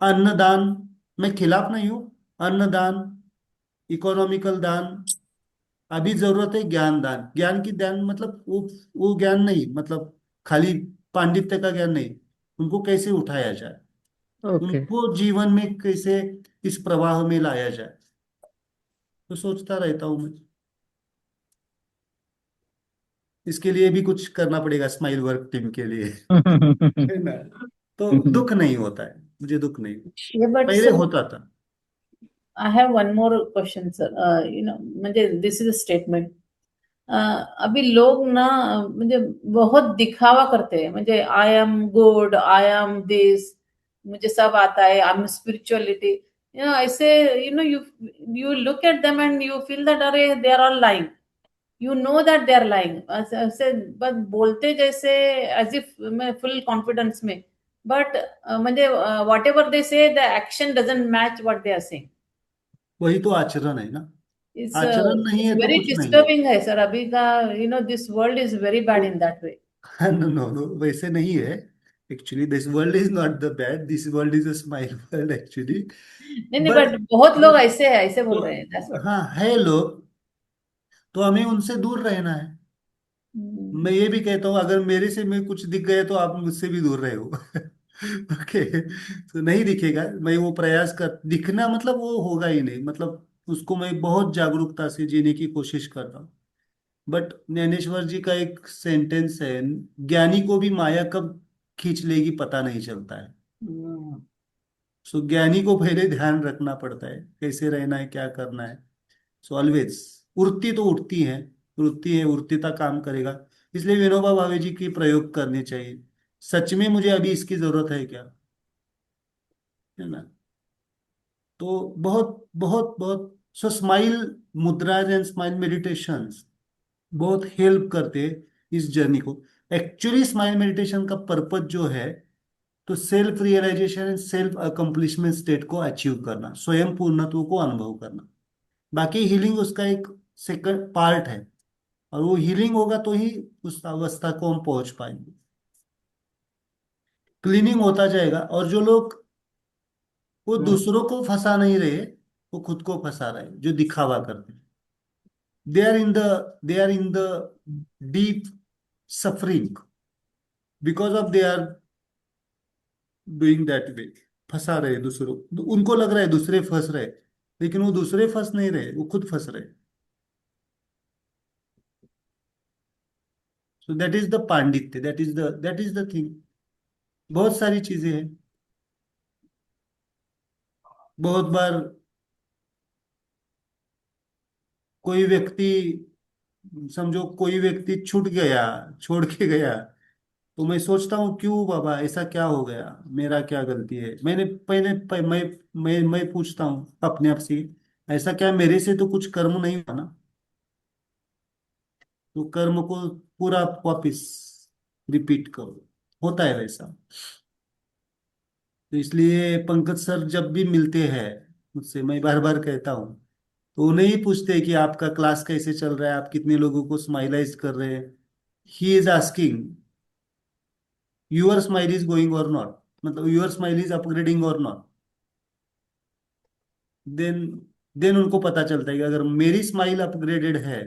अन्नदान, मैं खिलाफ नहीं हूँ। अन्नदान, इकोनॉमिकल दान, अभी जरूरत है ज्ञान दान। ज्ञान की दान मतलब वो ज्ञान नहीं, मतलब खाली पांडित्य का ज्ञान नहीं, उनको कैसे उठाया जाए, ओके उनको जीवन में कैसे इस प्रवाह में लाया जाए, तो सोचता रहता हूँ मैं। इसके लिए भी कुछ करना पड़ेगा स्माइल वर्क टीम के लिए, है ना। तो दुख नहीं होता है मुझे, दुख नहीं, Yeah, but पहले sir, होता था। I have one more question, sir. म्हणजे this is a statement. अभी लोग ना म्हणजे बहुत दिखावा करते हैं, म्हणजे I am good, I am this, मुझे सब आता है, आई एम स्पिरिचुअलिटी। ऐसे you look at them and you feel that अरे they are all lying, you know that they are lying. ऐसे बस बोलते जैसे एज इफ मैं फुल कॉन्फिडेंस में, बट म्हणजे whatever they say the action doesn't match what they are saying. वही तो आचरण है ना, इट्स आचरण नहीं है तो वेरी कुछ नहीं है। डिस्टर्बिंग है सर अभी का। This world is very bad in that way. No no no, वैसे नहीं है। Actually this world is not the bad, this world is a smile world actually. नहीं नहीं, बट बट बहुत लोग ऐसे है, ऐसे बोल रहे हैं, that's what. हाँ, है लोग, तो हमें उनसे दूर रहना है। मैं ये भी कहता हूँ अगर मेरे से मैं कुछ दिख गए तो आप मुझसे भी दूर रहे हो। ओके, तो नहीं दिखेगा, मैं वो प्रयास कर दिखना मतलब वो होगा ही नहीं, मतलब उसको मैं बहुत जागरूकता से जीने की कोशिश कर रहा हूँ। बट ज्ञानेश्वर जी का एक सेंटेंस है, ज्ञानी को भी माया कब खींच लेगी पता नहीं चलता है। हम्म, सो ज्ञानी को पहले ध्यान रखना पड़ता है कैसे रहना है, क्या करना है। सो ऑलवेज उड़ती तो उठती है, उड़ती है, उड़तीता काम करेगा। इसलिए विनोबा भावे जी की प्रयोग करने चाहिए। सच में मुझे अभी इसकी जरूरत है क्या, है ना। तो बहुत बहुत बहुत सो स्माइल मुद्राज एंड स्माइल मेडिटेशंस बहुत हेल्प करते हैं इस जर्नी को। एक्चुअली स्माइल मेडिटेशन का पर्पज जो है, तो self realization and self accomplishment state को अचीव करना, स्वयं पूर्णत्व को अनुभव करना। बाकी हीलिंग उसका एक सेकंड पार्ट है, और वो हीलिंग होगा तो ही उस अवस्था को हम पहुंच पाएंगे। क्लीनिंग होता जाएगा, और जो लोग वो दूसरों को फंसा नहीं रहे, वो खुद को फंसा रहे जो दिखावा करते हैं। They are in the deep suffering because of they are doing that way. फंसा रहे दूसरों, उनको लग रहा है दूसरे फंस रहे, लेकिन वो दूसरे फंस नहीं रहे, वो खुद फंस रहे। सो दैट इज द पांडित्य, दैट इज द थिंग। बहुत सारी चीजें हैं। बहुत बार कोई व्यक्ति, समझो कोई व्यक्ति छूट गया, छोड़ के गया, तो मैं सोचता हूँ क्यों बाबा ऐसा क्या हो गया, मेरा क्या गलती है। मैंने पहले मैं पूछता हूँ अपने आप से, ऐसा क्या मेरे से तो कुछ कर्म नहीं हुआ ना, तो कर्म को पूरा वापिस रिपीट करो। होता है वैसा। तो इसलिए पंकज सर जब भी मिलते हैं मुझसे, मैं बार बार कहता हूँ, तो उन्हें ही पूछते हैं कि आपका क्लास कैसे चल रहा है, आप कितने लोगों को स्माइलाइज कर रहे हैं। He is asking your smile is going और नॉट, मतलब योर स्माइल इज अपग्रेडिंग और नॉट। देन देन उनको पता चलता है कि अगर मेरी स्माइल अपग्रेडेड है,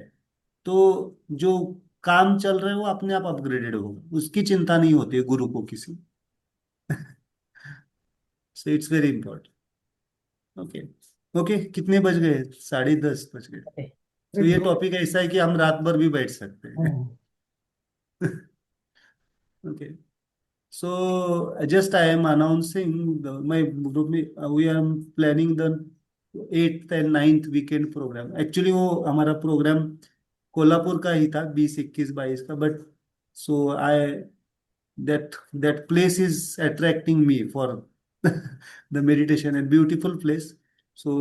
तो जो काम चल रहा है वो अपने आप अपग्रेडेड होगा, उसकी चिंता नहीं होती है गुरु को किसी। सो it's very important. Okay. Okay, कितने बज गए? 10:30 बज गए। तो ये टॉपिक ऐसा है कि हम रात भर भी बैठ सकते हैं। हाँ। Okay. So just I am announcing my group में we are planning the 8th and 9th weekend program. Actually वो हमारा प्रोग्राम कोल्हापुर का ही था, 20, 21, 22 का, but so I that place is attracting me for the meditation and beautiful place. So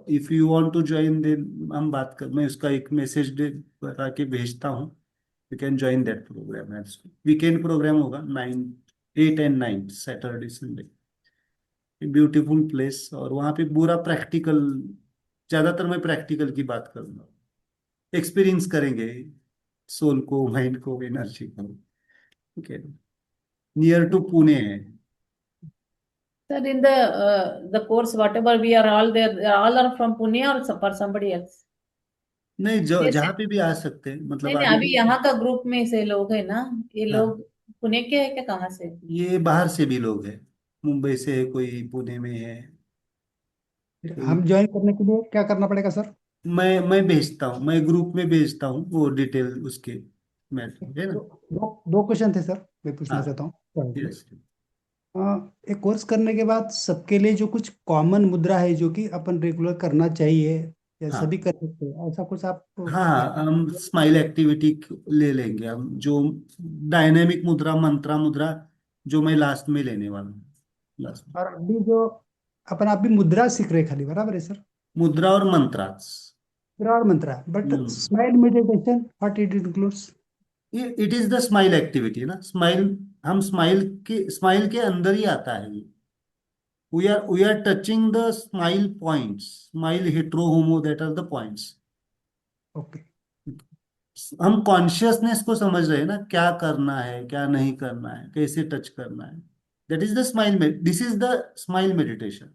if you want to join, then हम बात कर, मैं उसका एक मैसेज दे बता के भेजता हूँ। You can join that program as well. Weekend program होगा 9, 8 and 9 Saturday Sunday. Beautiful place, और वहाँ पे पूरा प्रैक्टिकल, ज्यादातर मैं प्रैक्टिकल की बात करूंगा। एक्सपीरियंस करेंगे सोल को, माइंड को, एनर्जी को। ओके। नियर टू पुणे है। Sir, in the course, whatever we are all there, they all are from Pune or for somebody else? नहीं, जो Yes, जहाँ sir. पे भी आ सकते हैं, मतलब नहीं नहीं, अभी अभी यहाँ का ग्रुप में से लोग है ना, ये हाँ, लोग पुणे के है क्या, कहाँ से? ये बाहर से भी लोग हैं। मुंबई से है कोई, पुणे में है फिर कोई। हम ज्वाइन करने के लिए क्या करना पड़ेगा सर? मैं भेजता हूँ, मैं ग्रुप में भेजता हूँ वो डिटेल उसके, मैटर है दो ना। दो क्वेश्चन थे सर, मैं पूछना हाँ। चाहता हूँ। यस। एक कोर्स करने के बाद सबके लिए जो कुछ कॉमन मुद्रा है जो कि अपन रेगुलर करना चाहिए या सभी हाँ कर सकते हैं, ऐसा कुछ आप हाँ, हम स्माइल एक्टिविटी ले लेंगे, हम जो डायनेमिक मुद्रा, मंत्रा मुद्रा, जो मैं लास्ट में लेने वाला हूँ, लास्ट में। और अभी जो अपन अभी मुद्रा सीख रहे हैं खाली, बराबर है सर? मुद्रा और मंत्रास। मुद्रा और mantra, but hmm. Smile meditation what it includes? It is the smile activity ना, स्माइल, हम स्माइल के अंदर ही आता है ये। We are touching the smile points, smile hetero homo, that are the points. Okay. हम कॉन्शियसनेस को समझ रहे हैं ना, क्या करना है, क्या नहीं करना है, कैसे टच करना है। दैट इज द स्माइल में, this is the smile meditation.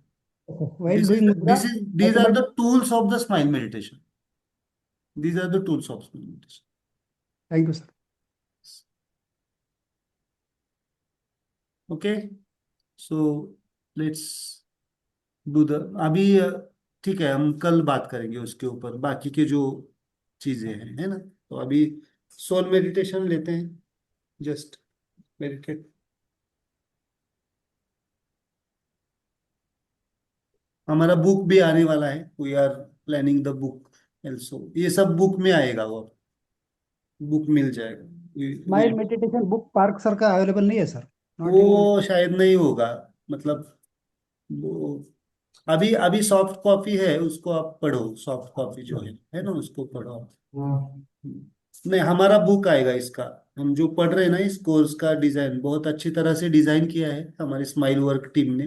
While doing मुद्रा These are the automatic. tools of the smile meditation. These are the tools of smile meditation. Thank you sir. Okay, so let's do the, अभी ठीक है, हम कल बात करेंगे उसके ऊपर, बाकी के जो चीजें हैं, है ना। तो अभी सोल मेडिटेशन लेते हैं, जस्ट मेडिटेट। हमारा बुक भी आने वाला है, we are planning the book also, ये सब बुक में आएगा, वो बुक मिल जाएगा। Smile meditation book park sir का अवेलेबल नहीं है सर? Not in. वो शायद नहीं होगा, मतलब वो अभी अभी सॉफ्ट कॉपी है, उसको आप पढ़ो, सॉफ्ट कॉपी जो है ना, उसको पढ़ो। नहीं, हमारा बुक आएगा इसका। हम जो पढ़ रहे हैं ना, इस कोर्स का डिजाइन बहुत अच्छी तरह से डिजाइन किया है हमारी स्माइल वर्क टीम ने।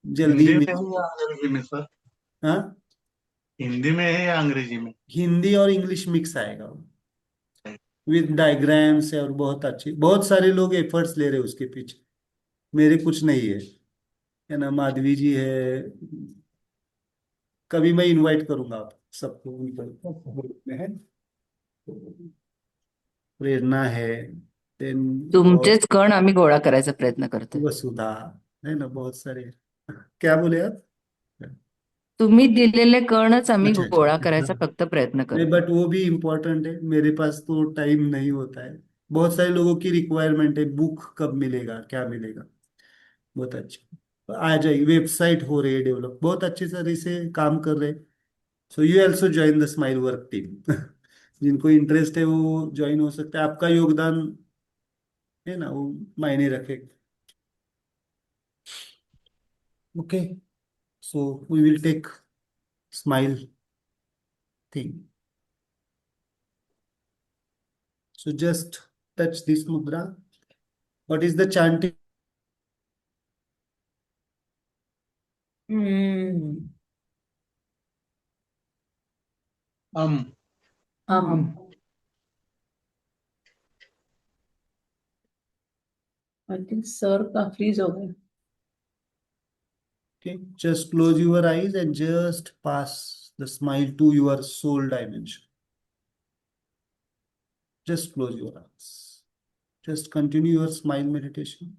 जल्दी हिंदी में। में है या अंग्रेजी में सर? हाँ, हिंदी में है या अंग्रेजी में? हिंदी और इंग्लिश मिक्स आएगा, विद डायग्राम्स और बहुत अच्छी, बहुत सारे लोग एफर्ट्स ले रहे हैं उसके पीछे, मेरे कुछ नहीं है ना। माधवी जी है, कभी मैं इनवाइट करूंगा आप सबको, उनका ग्रुप में है। प्रेरणा है, देन और तुमचेच कण आम्ही गोळा करायचा प्रयत्न करतोय. वसुधा, है ना, बहुत सारे। क्या बोले आप? तुम्ही दिलेले कणच आम्ही अच्छा गोळा अच्छा करायचा हाँ। फक्त प्रयत्न नहीं करतो. बट वो भी इम्पोर्टेंट है, मेरे पास तो टाइम नहीं होता है। बहुत सारे लोगों की रिक्वायरमेंट है, बुक कब मिलेगा, क्या मिलेगा। बहुत अच्छा, आ जाएगी, वेबसाइट हो रही है डेवलप, बहुत अच्छी तरह से काम कर रहे हैं। So you also join the smile work team. जिनको इंटरेस्ट है वो ज्वाइन हो सकता है, आपका योगदान है ना, वो मायने रखेगा। Okay, so we will take smile thing. So just touch this mudra. What is the chanting? Hmm. Um. I think sir का फ्रीज हो गया. Okay, just close your eyes and just pass the smile to your soul dimension. Just close your eyes. Just continue your smile meditation.